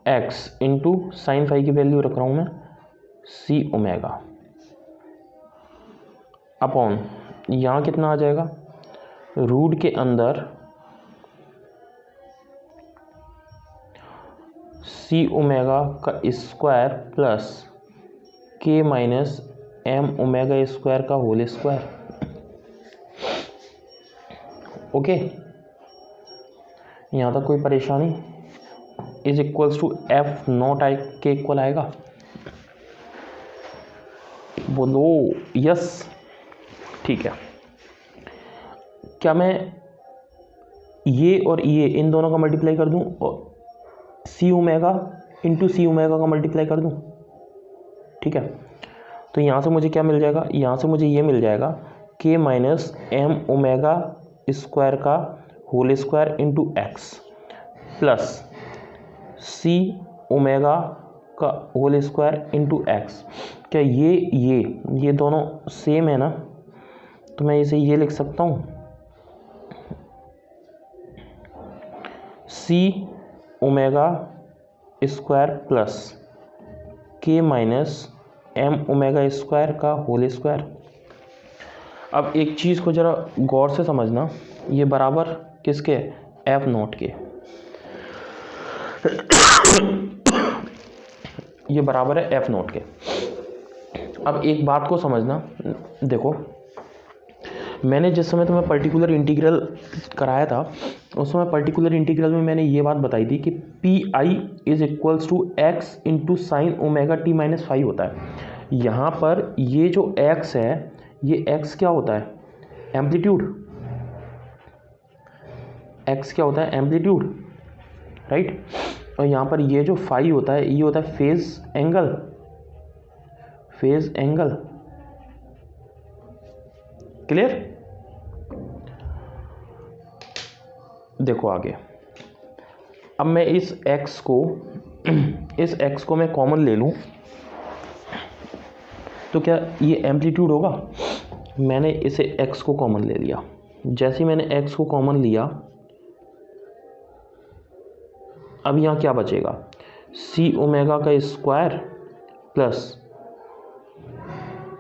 X into sine phi की वैल्यू रख रहा हूँ मैं सी ओमेगा अपॉन यहाँ कितना आ जाएगा, रूट के अंदर सी ओमेगा का square plus K minus M omega square का होल स्क्वायर, ओके। यहाँ तक कोई परेशानी, is equals to F naught I के इक्वल आएगा, बोलो यस, ठीक है। क्या मैं ये और ये इन दोनों का मल्टीप्लाई कर दूं और सी ओमेगा इंटू सी ओमेगा का मल्टीप्लाई कर दूं, ठीक है। तो यहाँ से मुझे क्या मिल जाएगा, यहाँ से मुझे ये मिल जाएगा K minus M omega square का whole square into X plus C omega का होल स्क्वायर इंटू एक्स। क्या ये दोनों सेम है ना, तो मैं इसे ये लिख सकता हूँ C omega square plus K minus M omega square का होल स्क्वायर। अब एक चीज़ को ज़रा गौर से समझना, ये बराबर किसके, एफ नॉट के, ये बराबर है एफ नॉट के। अब एक बात को समझना, देखो मैंने जिस समय तुम्हें पर्टिकुलर इंटीग्रल कराया था उस समय पर्टिकुलर इंटीग्रल में मैंने ये बात बताई थी कि P I is equals to X into sine omega T minus 5 होता है। यहाँ पर ये जो x है, ये x क्या होता है? एम्पलीट्यूड। x क्या होता है? Amplitude, right. और यहाँ पर ये जो फाई होता है ये होता है phase angle, phase angle. Clear? देखो आगे, अब मैं इस x को मैं कॉमन ले लूं तो क्या ये एम्पलीट्यूड होगा? मैंने इसे x को कॉमन ले लिया। जैसे ही मैंने x को कॉमन लिया, अब यहाँ क्या बचेगा? सी ओमेगा का square plus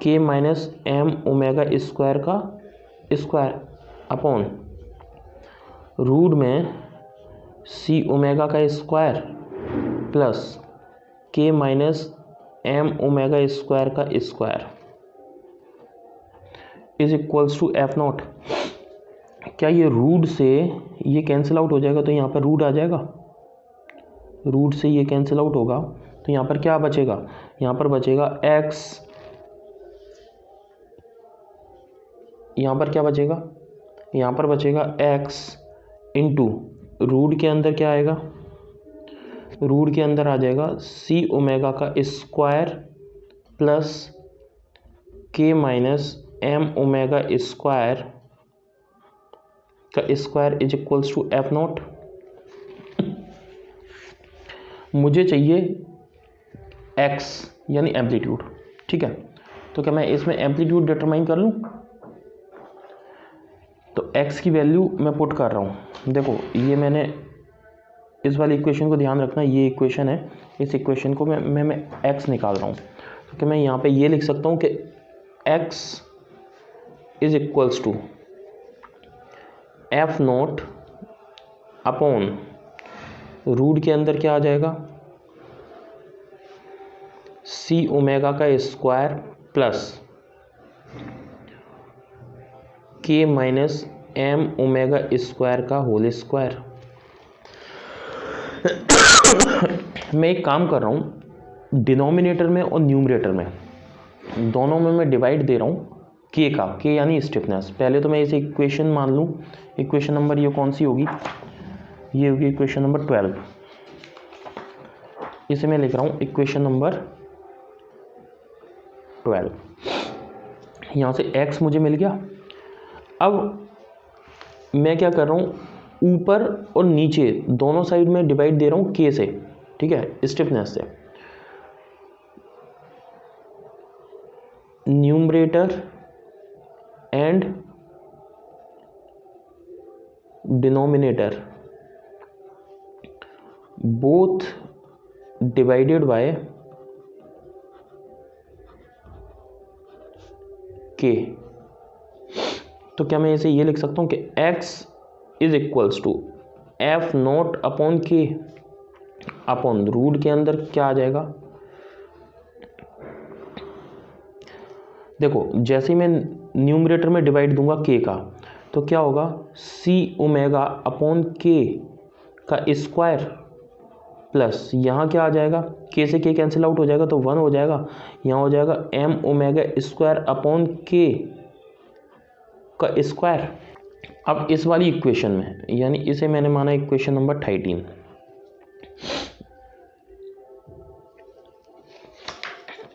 K minus M omega square का स्क्वायर अपॉन रूट में सी ओमेगा का square plus K minus M omega square का square is equals to F naught. क्या ये रूट से ये कैंसिल आउट हो जाएगा तो यहाँ पर रूट आ जाएगा, रूट से ये कैंसिल आउट होगा तो यहाँ पर क्या बचेगा? यहाँ पर बचेगा x, यहाँ पर क्या बचेगा? यहाँ पर बचेगा x इंटू रूट के अंदर क्या आएगा? रूट के अंदर आ जाएगा सी ओमेगा का square plus K minus M omega square का square is equals to F naught. मुझे चाहिए x यानी एम्पलीट्यूड, ठीक है। तो क्या मैं इसमें एम्पलीट्यूड डिटरमाइन कर लूँ? तो x की वैल्यू मैं पुट कर रहा हूँ। देखो ये मैंने इस वाली इक्वेशन को ध्यान रखना, ये इक्वेशन है, इस इक्वेशन को मैं x निकाल रहा हूँ। तो क्या मैं यहाँ पे ये लिख सकता हूँ कि x is equals to F naught upon root के अंदर क्या आ जाएगा? सी ओमेगा का square plus K minus M omega square का होल स्क्वायर। मैं एक काम कर रहा हूँ, डिनोमिनेटर में और न्यूमरेटर में दोनों में मैं डिवाइड दे रहा हूँ के का, के यानी स्टिफनेस। पहले तो मैं इसे इक्वेशन मान लूँ, इक्वेशन नंबर ये कौन सी होगी? ये होगी इक्वेशन नंबर 12। इसे मैं लिख रहा हूँ इक्वेशन नंबर 12। यहाँ से x मुझे मिल गया। अब मैं क्या कर रहा हूँ, ऊपर और नीचे दोनों साइड में डिवाइड दे रहा हूँ k से, ठीक है, स्टिफनेस से। Numerator and denominator both divided by k। तो क्या मैं इसे ये लिख सकता हूँ कि x is equals to F naught upon K upon root के अंदर क्या आ जाएगा? देखो जैसे ही मैं न्यूमरेटर में डिवाइड दूंगा k का तो क्या होगा? सी ओमेगा अपॉन के का स्क्वायर प्लस यहाँ क्या आ जाएगा? k से k कैंसिल आउट हो जाएगा तो 1 हो जाएगा। यहाँ हो जाएगा एम ओमेगा स्क्वायर अपॉन के का स्क्वायर। अब इस वाली इक्वेशन में, यानी इसे मैंने माना इक्वेशन नंबर 13।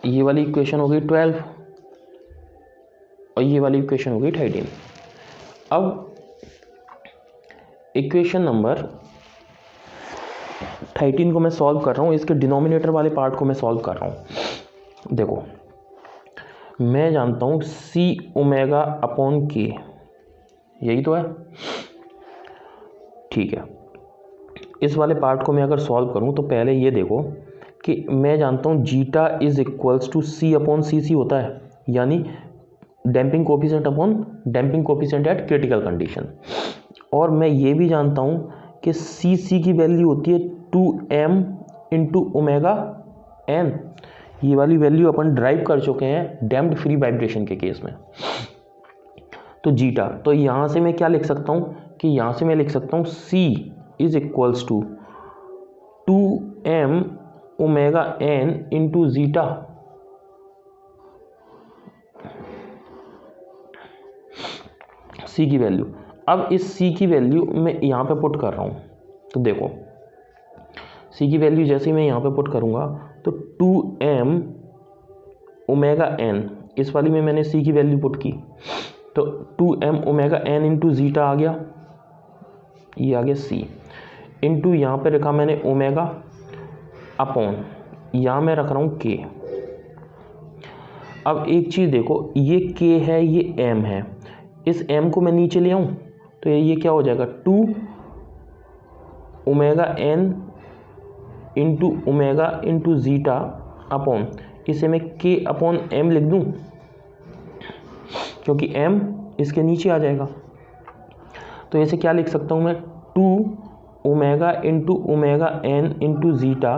ये वाली इक्वेशन हो गई 12 और ये वाली इक्वेशन हो गई 13। अब इक्वेशन नंबर 13 को मैं सॉल्व कर रहा हूँ, इसके डिनोमिनेटर वाले पार्ट को मैं सॉल्व कर रहा हूँ। देखो मैं जानता हूँ सी ओमेगा अपॉन के, यही तो है, ठीक है। इस वाले पार्ट को मैं अगर सॉल्व करूँ तो पहले ये देखो कि मैं जानता हूँ zeta is equals to C upon C C होता है, यानी damping coefficient upon damping coefficient at critical condition. और मैं ये भी जानता हूँ कि सी सी की वैल्यू होती है 2m इंटू ओमेगा एन, ये वाली वैल्यू अपन ड्राइव कर चुके हैं डैम्प्ड फ्री वाइब्रेशन के केस में। तो जीटा, तो यहाँ से मैं क्या लिख सकता हूँ कि यहाँ से मैं लिख सकता हूँ C is equals to 2m omega n into zeta. C की वैल्यू, अब इस C की वैल्यू मैं यहाँ पे पुट कर रहा हूँ। तो देखो C की वैल्यू जैसे ही मैं यहाँ पे पुट करूँगा तो 2m ओमेगा n, इस वाली में मैंने C की वैल्यू पुट की तो 2m omega n into zeta आ गया, ये आ गया C, इंटू यहाँ पे रखा मैंने ओमेगा अपॉन, यहाँ मैं रख रहा हूँ K। अब एक चीज़ देखो, ये K है, ये M है, इस M को मैं नीचे ले आऊँ तो ये क्या हो जाएगा 2 omega n into omega into zeta upon, इसे मैं K अपॉन M लिख दूँ क्योंकि M इसके नीचे आ जाएगा। तो इसे क्या लिख सकता हूँ मैं 2 omega into omega n into zeta.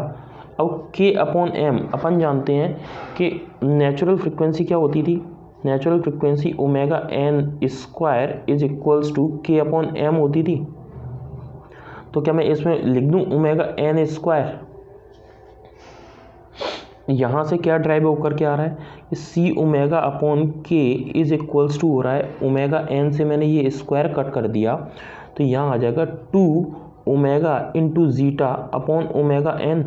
अब K अपॉन M, अपन जानते हैं कि नेचुरल फ्रिक्वेंसी क्या होती थी, natural frequency omega n square is equals to K upon M होती थी। तो क्या मैं इसमें लिख दूं ओमेगा n स्क्वायर, यहाँ से क्या ड्राइव होकर के आ रहा है C omega upon K is equals to हो रहा है ओमेगा n से मैंने ये स्क्वायर कट कर दिया तो यहाँ आ जाएगा 2 omega into zeta upon omega n।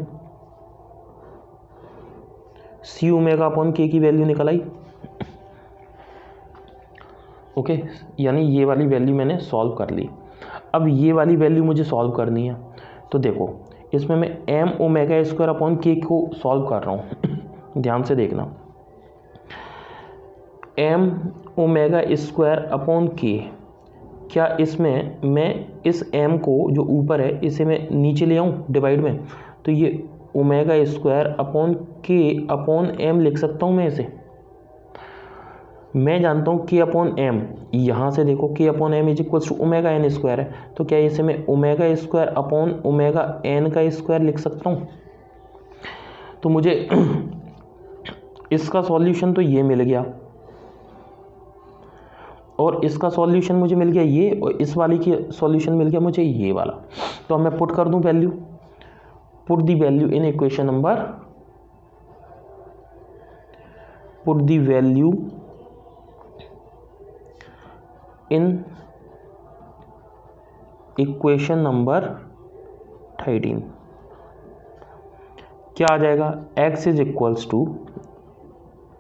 C omega upon K की वैल्यू निकल आई। ओके, यानी ये वाली वैल्यू मैंने सॉल्व कर ली। अब ये वाली वैल्यू मुझे सॉल्व करनी है, तो देखो इसमें मैं m omega square upon K को सॉल्व कर रहा हूँ ध्यान से देखना, m omega square upon K, क्या इसमें मैं इस m को जो ऊपर है इसे मैं नीचे ले आऊँ डिवाइड में, तो ये omega square upon K upon m लिख सकता हूँ मैं इसे। मैं जानता हूँ K अपॉन M, यहाँ से देखो K upon M is equals to omega n square है, तो क्या इसे मैं omega square upon omega n का स्क्वायर लिख सकता हूँ। तो मुझे इसका सॉल्यूशन तो ये मिल गया और इसका सॉल्यूशन मुझे मिल गया ये, और इस वाली की सॉल्यूशन मिल गया मुझे ये वाला। तो अब मैं पुट कर दूं value, put the value in equation number, put the value in equation number 13। क्या आ जाएगा, x is equals to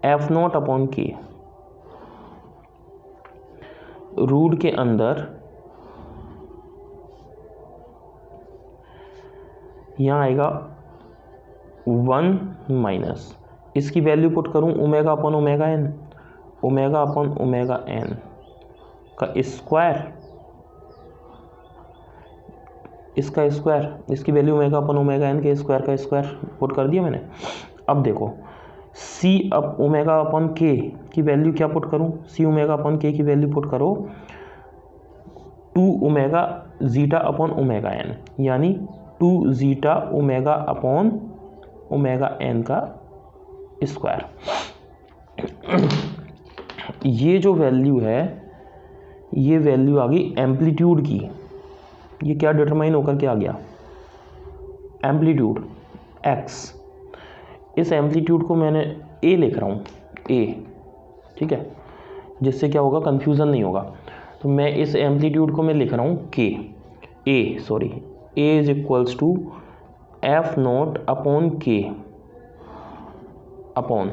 F not upon K, root के अंदर यहाँ आएगा 1 माइनस, इसकी वैल्यू पुट करूँ omega upon omega n, omega upon omega n का स्क्वायर, इसका स्क्वायर, इसकी value omega upon omega n के स्क्वायर का स्क्वायर पुट कर दिया मैंने। अब देखो c अब ओमेगा अपॉन k की वैल्यू क्या पुट करूं, c ओमेगा अपॉन k की वैल्यू पुट करो 2 omega zeta upon omega n, यानी 2 zeta omega upon omega n का स्क्वायर। ये जो वैल्यू है ये वैल्यू आ गई एम्पलीट्यूड की, ये क्या डिटरमाइन होकर के आ गया, एम्पलीट्यूड x। इस एम्पलीट्यूड को मैंने a लिख रहा हूँ, a, ठीक है, जिससे क्या होगा कंफ्यूजन नहीं होगा। तो मैं इस एम्पलीट्यूड को मैं लिख रहा हूँ k, a is equals to F not upon k upon,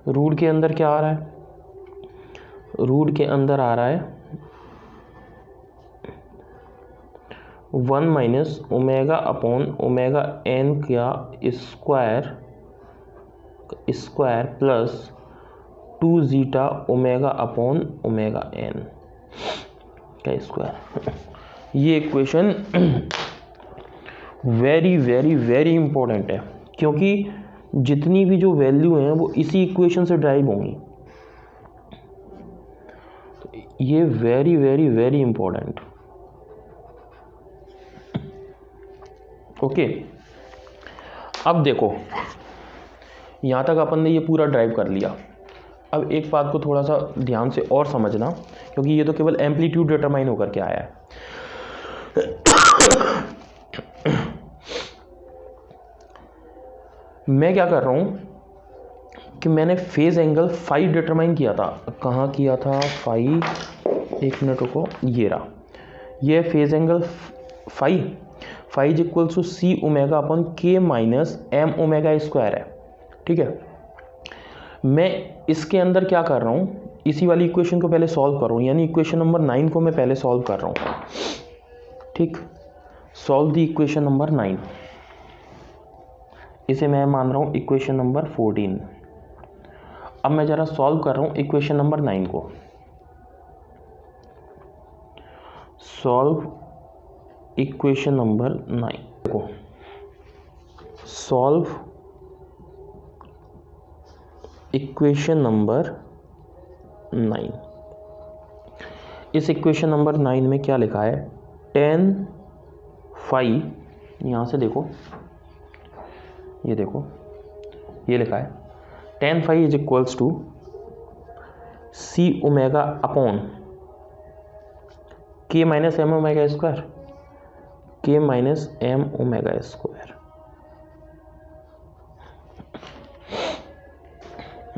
root के अंदर क्या आ रहा है, रूट के अंदर आ रहा है 1 minus omega upon omega n का square plus 2 zeta omega upon omega n का स्क्वायर। ये equation very very very important है, क्योंकि जितनी भी जो वैल्यू हैं वो इसी इक्वेशन से ड्राइव होंगी। तो ये very very very important. Okay, अब देखो यहाँ तक अपन ने ये पूरा ड्राइव कर लिया। अब एक बात को थोड़ा सा ध्यान से और समझना, क्योंकि ये तो केवल एम्पलीट्यूड डिटरमाइन होकर के आया है। मैं क्या कर रहा हूँ कि मैंने फेज एंगल फाई डिटरमाइन किया था। कहाँ किया था फाई, एक मिनट रुको, ये रहा, ये phase angle phi is equals to C omega upon K minus M omega square है। ठीक है, मैं इसके अंदर क्या कर रहा हूँ, इसी वाली इक्वेशन को पहले सॉल्व कर रहा हूँ, यानी इक्वेशन नंबर 9 को मैं पहले सॉल्व कर रहा हूँ। ठीक, सॉल्व द इक्वेशन नंबर 9, इसे मैं मान रहा हूँ इक्वेशन नंबर 14। अब मैं ज़रा सॉल्व कर रहा हूँ इक्वेशन नंबर 9 को। सॉल्व इक्वेशन नंबर 9 को, सॉल्व इक्वेशन नंबर 9। इस इक्वेशन नंबर 9 में क्या लिखा है, tan फाई, यहाँ से देखो, ये देखो, ये लिखा है tan phi is equals to C omega upon K minus M omega square, K minus M omega square.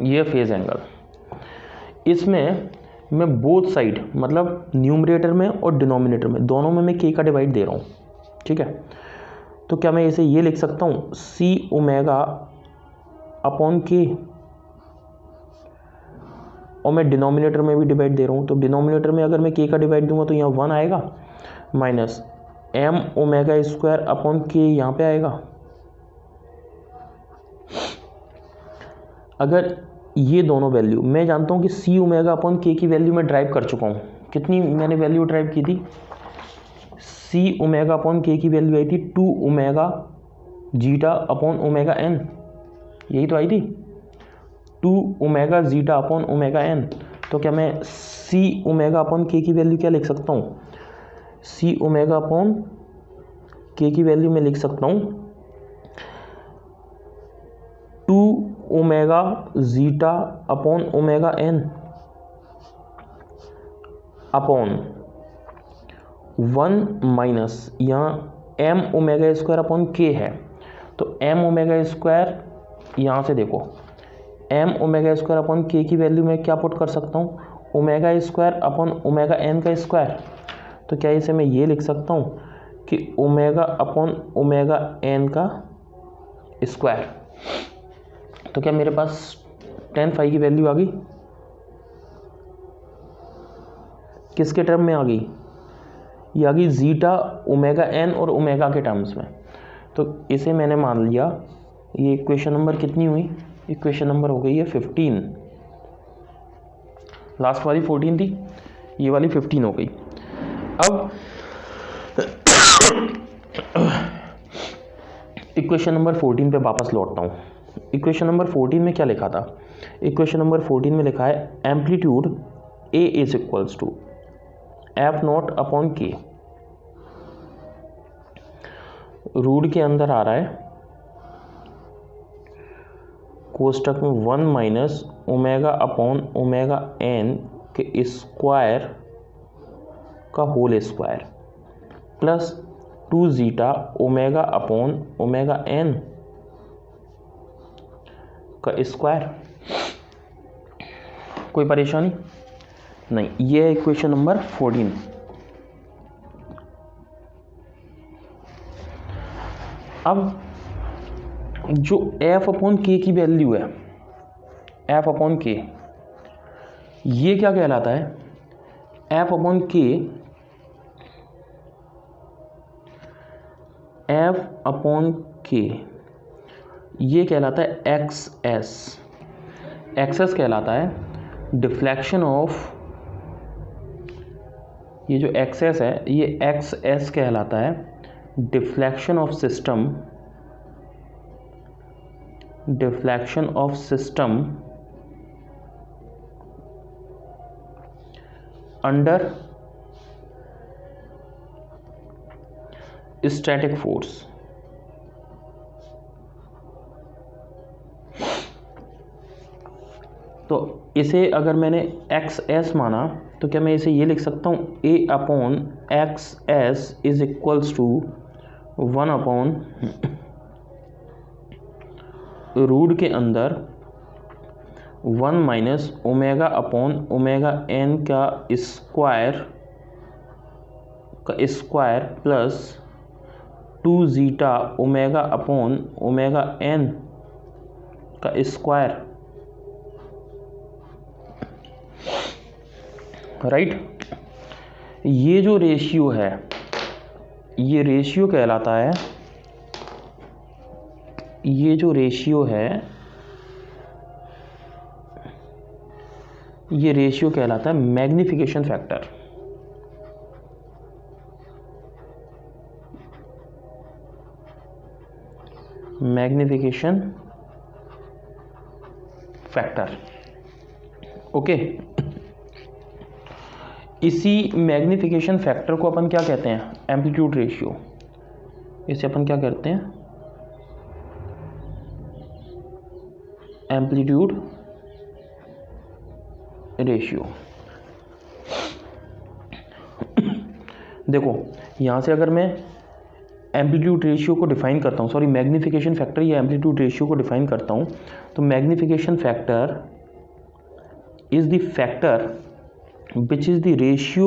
ये फेज एंगल, इसमें मैं बोथ साइड, मतलब न्यूमरेटर में और डिनोमिनेटर में, दोनों में मैं के का डिवाइड दे रहा हूँ। ठीक है, तो क्या मैं इसे ये लिख सकता हूँ सी ओमेगा अपॉन के, और मैं डिनोमिनेटर में भी डिवाइड दे रहा हूँ, तो डिनोमिनेटर में अगर मैं के का डिवाइड दूंगा तो यहाँ 1 आएगा, minus M omega square upon K यहाँ पे आएगा। अगर ये दोनों वैल्यू, मैं जानता हूँ कि सी ओमेगा अपॉन के की वैल्यू मैं ड्राइव कर चुका हूँ। कितनी मैंने वैल्यू ड्राइव की थी, सी ओमेगा अपॉन के की वैल्यू आई थी 2 omega zeta upon omega N, यही तो आई थी, 2 omega zeta upon omega N. तो क्या मैं सी ओमेगा अपॉन के की वैल्यू क्या लिख सकता हूँ, सी ओमेगा अपॉन के की वैल्यू मैं लिख सकता हूँ 2 omega zeta upon omega N upon 1 minus यहाँ M omega square upon K है, तो एम ओमेगा स्क्वायर, यहाँ से देखो एम ओमेगा स्क्वायर अपॉन के की वैल्यू मैं क्या पुट कर सकता हूँ, omega square upon omega N का स्क्वायर। तो क्या इसे मैं ये लिख सकता हूँ कि ओमेगा अपॉन ओमेगा एन का स्क्वायर। तो क्या मेरे पास tan फाई की वैल्यू आ गई, किसके टर्म में आ गई, ये आ गई जीटा ओमेगा एन और ओमेगा के टर्म्स में। तो इसे मैंने मान लिया, ये इक्वेशन नंबर कितनी हुई, इक्वेशन नंबर हो गई है 15, लास्ट वाली 14 थी, ये वाली 15 हो गई। अब इक्वेशन नंबर 14 पे वापस लौटता हूँ। इक्वेशन नंबर 14 में क्या लिखा था, इक्वेशन नंबर 14 में लिखा है amplitude A is equals to F not upon K, root के अंदर आ रहा है कोष्टक में 1 minus omega upon omega N के स्क्वायर का whole square plus 2 zeta omega upon omega N का स्क्वायर। कोई परेशानी नहीं, ये है इक्वेशन नंबर 14। अब जो एफ अपॉन के की वैल्यू है, एफ अपॉन के, ये क्या कहलाता है, एफ अपॉन के, एफ अपॉन के ये कहलाता है एक्स एस, एक्सेस कहलाता है डिफ्लेक्शन ऑफ, ये जो एक्सेस है ये एक्स एस कहलाता है deflection of system, deflection of system under static force. तो इसे अगर मैंने एक्स एस माना तो क्या मैं इसे ये लिख सकता हूँ A upon X S is equals to 1 upon root के अंदर 1 minus omega upon omega N का square plus 2 zeta omega upon omega N का स्क्वायर, राइट। ये जो रेशियो है ये रेशियो कहलाता है, ये जो रेशियो है ये रेशियो कहलाता है magnification factor. Magnification factor, okay. इसी मैग्निफिकेशन फैक्टर को अपन क्या कहते हैं, एम्पलीट्यूड रेशियो। इसे अपन क्या कहते हैं, एम्पलीट्यूड रेशियो। देखो यहाँ से अगर मैं एम्पलीट्यूड रेशियो को डिफाइन करता हूँ, सॉरी मैग्निफिकेशन फैक्टर या एम्पलीट्यूड रेशियो को डिफाइन करता हूँ, तो magnification factor is the factor which is the ratio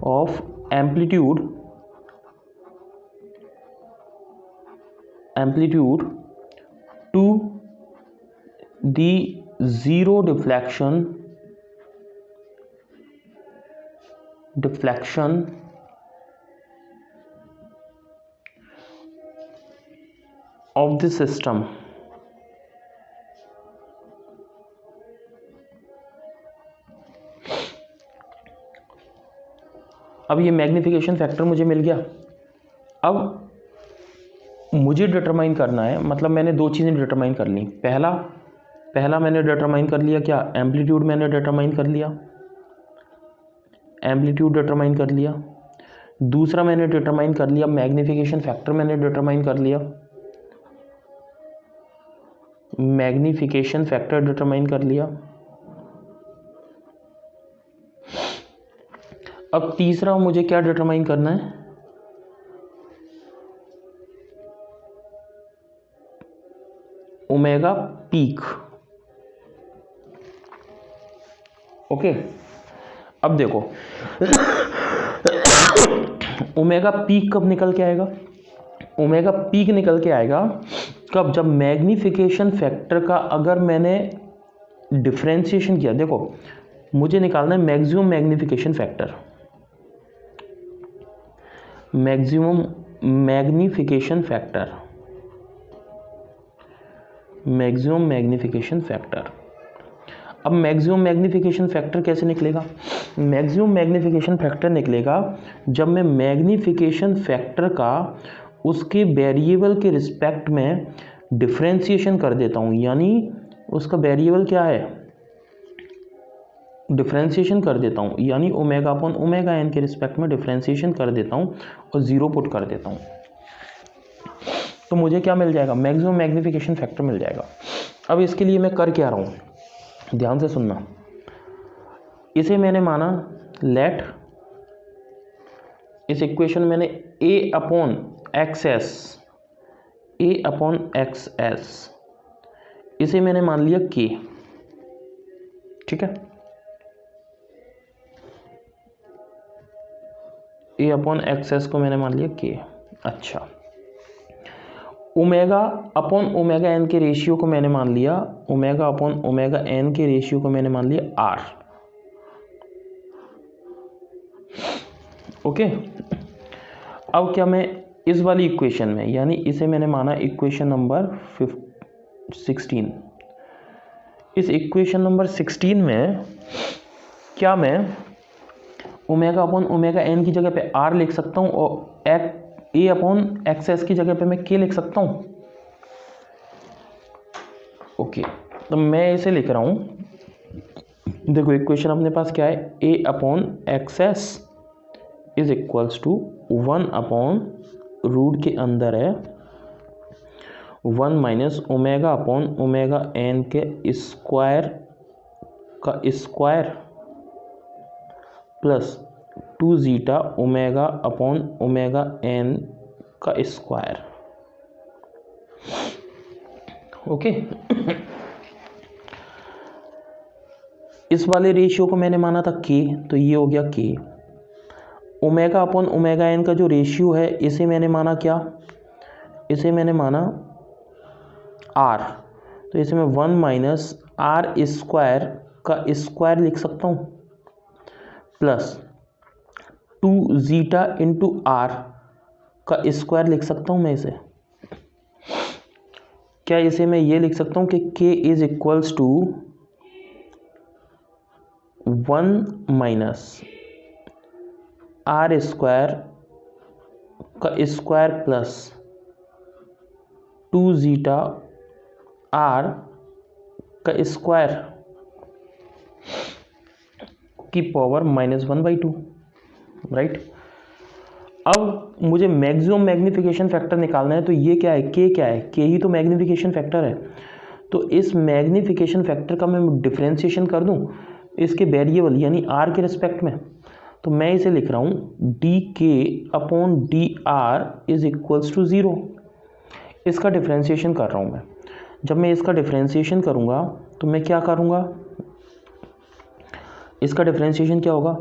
of amplitude to the zero deflection of the system। अब ये मैग्निफिकेशन फैक्टर मुझे मिल गया। अब मुझे डिटरमाइन करना है, मतलब मैंने दो चीज़ें डिटरमाइन कर ली। पहला मैंने डिटरमाइन कर लिया क्या, एम्पलीट्यूड मैंने डिटरमाइन कर लिया, एम्पलीट्यूड डिटरमाइन कर लिया। दूसरा मैंने डिटरमाइन कर लिया मैग्निफिकेशन फैक्टर, मैंने डिटरमाइन कर लिया, मैग्निफिकेशन फैक्टर डिटरमाइन कर लिया। अब तीसरा मुझे क्या डिटरमाइन करना है, ओमेगा पीक, ओके। अब देखो ओमेगा पीक कब निकल के आएगा, ओमेगा पीक निकल के आएगा कब, जब मैग्निफिकेशन फैक्टर का अगर मैंने डिफरेंशिएशन किया। देखो मुझे निकालना है maximum magnification factor, maximum magnification factor, maximum magnification factor. अब मैक्सिमम मैग्निफिकेशन फैक्टर कैसे निकलेगा, मैक्सिमम मैग्निफिकेशन फैक्टर निकलेगा जब मैं मैग्निफिकेशन फैक्टर का उसके वेरिएबल के रिस्पेक्ट में डिफरेंशिएशन कर देता हूँ, यानी उसका वेरिएबल क्या है, डिफरेंशिएशन कर देता हूँ, यानी ओमेगा अपॉन ओमेगा एन के रिस्पेक्ट में डिफरेंशिएशन कर देता हूँ और ज़ीरो पुट कर देता हूँ, तो मुझे क्या मिल जाएगा, मैक्सिमम मैग्निफिकेशन फैक्टर मिल जाएगा। अब इसके लिए मैं कर क्या रहा हूँ, ध्यान से सुनना। इसे मैंने माना लेट, इस इक्वेशन मैंने a अपॉन एक्स एस, इसे मैंने मान लिया k, ठीक है। a अपॉन एक्स एस को मैंने मान लिया k। अच्छा, ओमेगा अपॉन ओमेगा एन के रेशियो को मैंने मान लिया, ओमेगा अपॉन ओमेगा एन के रेशियो को मैंने मान लिया r, ओके। अब क्या मैं इस वाली इक्वेशन में, यानी इसे मैंने माना इक्वेशन नंबर 16, इस इक्वेशन नंबर 16 में क्या मैं ओमेगा अपॉन ओमेगा एन की जगह पे r लिख सकता हूँ और ए अपॉन एक्स एस की जगह पे मैं k लिख सकता हूँ, ओके। तो मैं इसे लिख रहा हूँ, देखो इक्वेशन अपने पास क्या है, a upon X S is equals to 1 upon root के अंदर है 1 minus omega upon omega N के स्क्वायर का square plus 2 zeta omega upon omega N का स्क्वायर। ओके इस वाले रेशियो को मैंने माना था के, तो ये हो गया के। ओमेगा अपॉन ओमेगा एन का जो रेशियो है इसे मैंने माना क्या, इसे मैंने माना आर, तो इसे मैं 1 माइनस आर स्क्वायर का स्क्वायर लिख सकता हूँ प्लस 2 जीटा इंटू आर का स्क्वायर लिख सकता हूँ मैं इसे। क्या इसे मैं ये लिख सकता हूँ कि k is equals to 1 minus R square का स्क्वायर प्लस 2 जीटा आर का स्क्वायर की पावर -1/2, राइट। अब मुझे मैक्सिमम मैग्नीफिकेशन फैक्टर निकालना है, तो ये क्या है, के क्या है, के ही तो मैग्नीफिकेशन फैक्टर है। तो इस मैग्नीफिकेशन फैक्टर का मैं डिफ्रेंशिएशन कर दूं इसके वेरिएबल यानी आर के रिस्पेक्ट में, तो मैं इसे लिख रहा हूँ D K upon D R is equals to 0। इसका डिफ्रेंशिएशन कर रहा हूँ मैं। जब मैं इसका डिफ्रेंशिएशन करूँगा तो मैं क्या करूँगा, इसका डिफ्रेंशिएशन क्या होगा,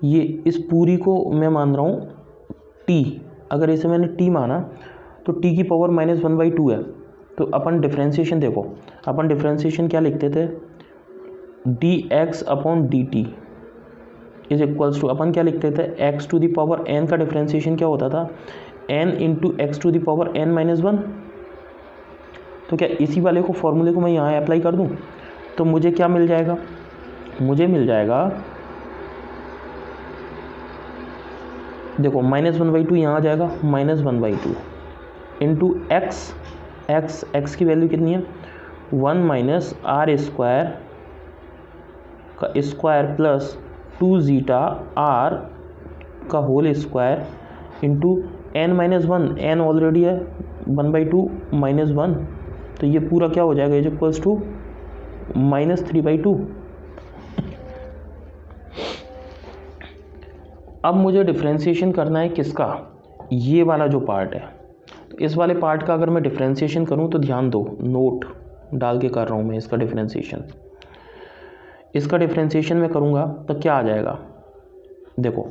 ये इस पूरी को मैं मान रहा हूँ t, अगर इसे मैंने t माना तो t की पावर -1/2 है। तो अपन डिफ्रेंशिएशन देखो, अपन डिफ्रेंशिएशन क्या लिखते थे, dx upon dt is equals to, अपन क्या लिखते थे, x to the power n का डिफ्रेंशिएशन क्या होता था, n into X to the power n-1। तो क्या इसी वाले को फॉर्मूले को मैं यहाँ अप्लाई कर दूँ तो मुझे क्या मिल जाएगा, मुझे मिल जाएगा, देखो -1/2 यहाँ आ जाएगा, -1/2 इंटू एक्स की वैल्यू कितनी है, 1 माइनस आर स्क्वायर का स्क्वायर प्लस 2 जीटा आर का whole square into n-1, n already है 1/2 -1, तो ये पूरा क्या हो जाएगा, इज इक्वल्स टू -3/2। अब मुझे डिफ्रेंशिएशन करना है किसका, ये वाला जो पार्ट है। तो इस वाले पार्ट का अगर मैं डिफ्रेंशिएशन करूं तो ध्यान दो, नोट डाल के कर रहा हूं मैं इसका डिफ्रेंशिएशन। इसका डिफ्रेंशिएशन मैं करूंगा तो क्या आ जाएगा, देखो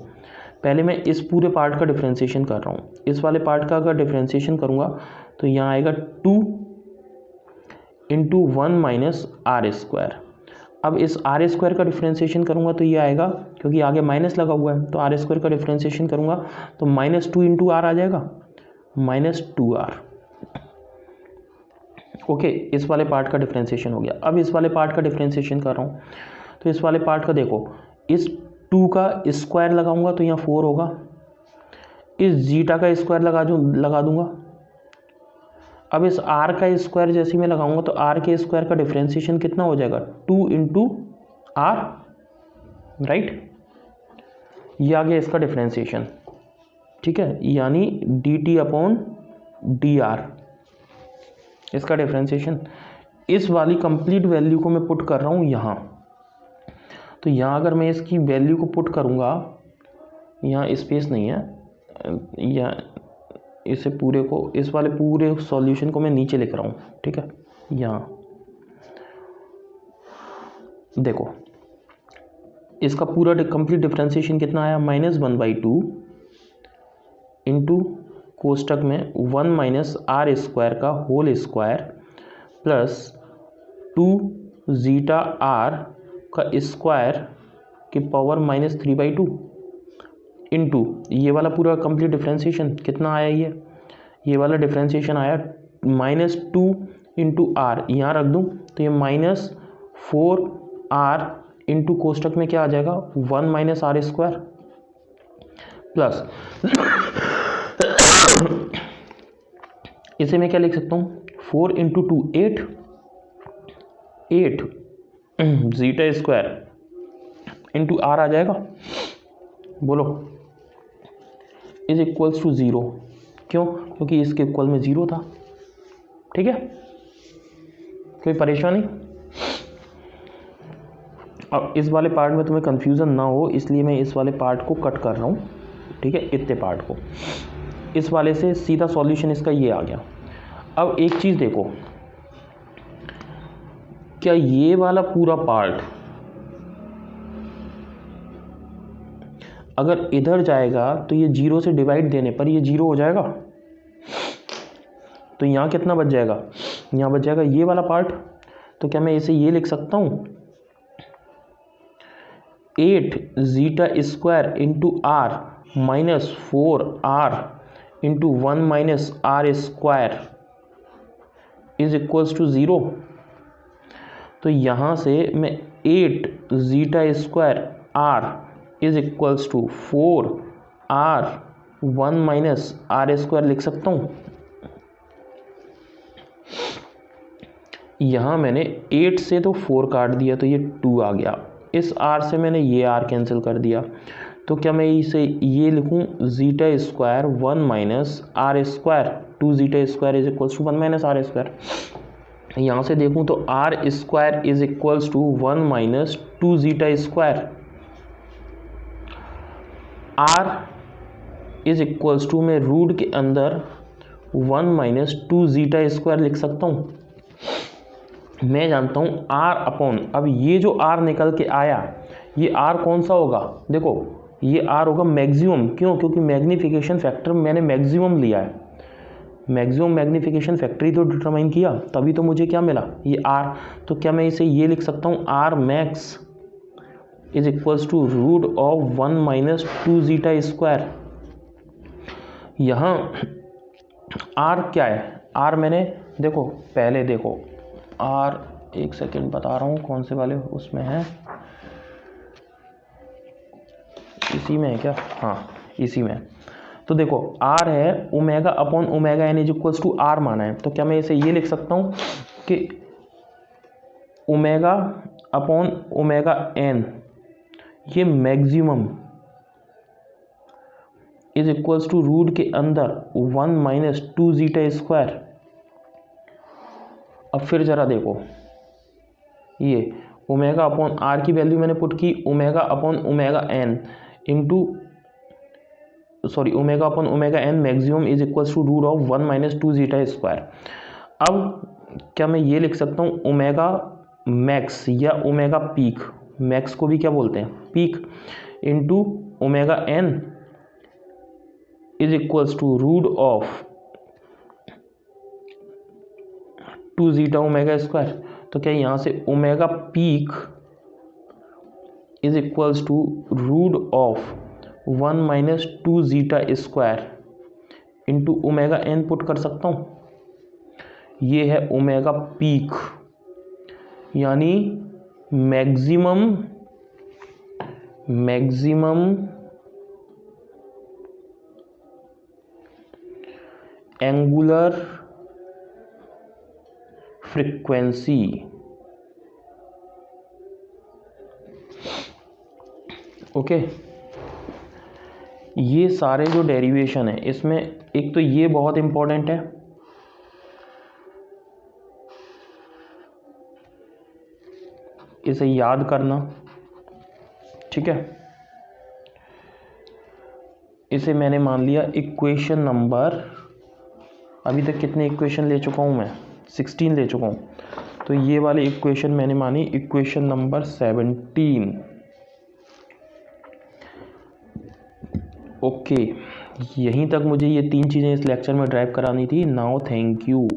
पहले मैं इस पूरे पार्ट का डिफ्रेंशिएशन कर रहा हूं। इस वाले पार्ट का अगर डिफ्रेंशिएशन करूंगा तो यहाँ आएगा 2 इंटू 1 माइनस आर स्क्वायर। अब इस आर स्क्वायर का डिफ्रेंशिएशन करूंगा तो ये आएगा, क्योंकि आगे माइनस लगा हुआ है, तो आर स्क्वायर का डिफ्रेंशिएशन करूंगा तो -2 इंटू आर आ जाएगा, -2r। ओके, इस वाले पार्ट का डिफ्रेंशिएशन हो गया। अब इस वाले पार्ट का डिफ्रेंशिएशन कर रहा हूँ, तो इस वाले पार्ट का देखो, इस 2 का स्क्वायर लगाऊंगा तो यहाँ 4 होगा, इस जीटा का स्क्वायर लगा दूंगा। अब इस r का स्क्वायर जैसे मैं लगाऊंगा तो r के स्क्वायर का डिफ्रेंशिएशन कितना हो जाएगा, 2 इंटू आर, राइट। ये आ गया इसका डिफ्रेंशिएशन, ठीक है, यानी dt अपॉन dr इसका डिफ्रेंशिएशन। इस वाली कंप्लीट वैल्यू को मैं पुट कर रहा हूँ यहाँ, तो यहाँ अगर मैं इसकी वैल्यू को पुट करूँगा, यहाँ स्पेस नहीं है, यहाँ इसे पूरे को, इस वाले पूरे सॉल्यूशन को मैं नीचे लिख रहा हूँ, ठीक है। यहाँ देखो इसका पूरा कंप्लीट डिफ्रेंशिएशन कितना आया, -1/2 इंटू कोष्टक में 1 माइनस आर स्क्वायर का whole square plus 2 zeta R का स्क्वायर की पावर -3/2 इंटू ये वाला पूरा कंप्लीट डिफ्रेंशिएशन कितना आया, ये वाला डिफ्रेंशिएशन आया -2 इंटू आर, यहाँ रख दूँ तो ये -4r इंटू कोष्टक में क्या आ जाएगा, 1 माइनस आर स्क्वायर प्लस इसे मैं क्या लिख सकता हूँ, 4 into 2 8 zeta square into R आ जाएगा, बोलो इज इक्वल्स टू 0। क्यों, क्योंकि इसके इक्वल में 0 था, ठीक है, कोई परेशानी? अब इस वाले पार्ट में तुम्हें कन्फ्यूज़न ना हो इसलिए मैं इस वाले पार्ट को कट कर रहा हूँ, ठीक है, इतने पार्ट को। इस वाले से सीधा सॉल्यूशन इसका ये आ गया। अब एक चीज़ देखो, क्या ये वाला पूरा पार्ट अगर इधर जाएगा तो ये 0 से डिवाइड देने पर ये 0 हो जाएगा, तो यहाँ कितना बच जाएगा? यहाँ बच जाएगा ये वाला पार्ट। तो क्या मैं इसे ये लिख सकता हूँ 8 zeta square into R minus 4r into 1 minus R square is equals to 0। तो यहाँ से मैं 8 zeta square r is equals to 4r 1 minus R square लिख सकता हूँ। यहाँ मैंने 8 से तो 4 काट दिया तो ये 2 आ गया, इस r से मैंने ये r कैंसिल कर दिया। तो क्या मैं इसे ये लिखूँ zeta square 1 minus R square, 2 zeta square is equals to 1 minus R square. यहाँ से देखूँ तो R square is equals to 1 minus 2 zeta square, R is equals to मैं रूट के अंदर 1 माइनस 2 जीटा स्क्वायर लिख सकता हूँ। मैं जानता हूँ r अपॉन, अब ये जो r निकल के आया ये r कौन सा होगा? देखो ये r होगा मैक्सिमम। क्यों? क्योंकि मैग्नीफिकेशन फैक्टर मैंने मैक्सिमम लिया है, मैक्सिमम मैग्नीफिकेशन फैक्टर ही तो डिटरमाइन किया, तभी तो मुझे क्या मिला? ये r। तो क्या मैं इसे ये लिख सकता हूँ r max is equals to root of 1 minus 2 zeta square. यहाँ r क्या है? r मैंने देखो पहले देखो r, एक सेकेंड बता रहा हूँ कौन से वाले उसमें है, इसी में है क्या? हाँ इसी में। तो देखो r है omega upon omega N is equals to r माना है। तो क्या मैं इसे ये लिख सकता हूँ कि ओमेगा अपॉन ओमेगा एन ये maximum is equals to root के अंदर 1 माइनस 2 जीटा स्क्वायर। अब फिर जरा देखो ये ओमेगा अपॉन आर की वैल्यू मैंने पुट की omega upon omega N into omega upon omega N maximum is equals to root of 1 minus 2 zeta square. अब क्या मैं ये लिख सकता हूँ ओमेगा मैक्स या ओमेगा पीक, मैक्स को भी क्या बोलते हैं? Peak, into omega N is equals to root of 2 zeta omega square. तो क्या यहाँ से omega peak is equals to root of 1 minus 2 zeta square into omega N put कर सकता हूँ। ये है ओमेगा पीक, यानी मैक्सिमम एंगुलर फ्रीक्वेंसी। ओके, ये सारे जो डेरिवेशन है इसमें एक तो ये बहुत इंपॉर्टेंट है, इसे याद करना, ठीक है। इसे मैंने मान लिया इक्वेशन नंबर, अभी तक कितने इक्वेशन ले चुका हूँ मैं? 16 ले चुका हूँ। तो ये वाली इक्वेशन मैंने मानी इक्वेशन नंबर 17। ओके, यहीं तक मुझे ये 3 चीज़ें इस लेक्चर में ड्राइव करानी थी। Now thank you.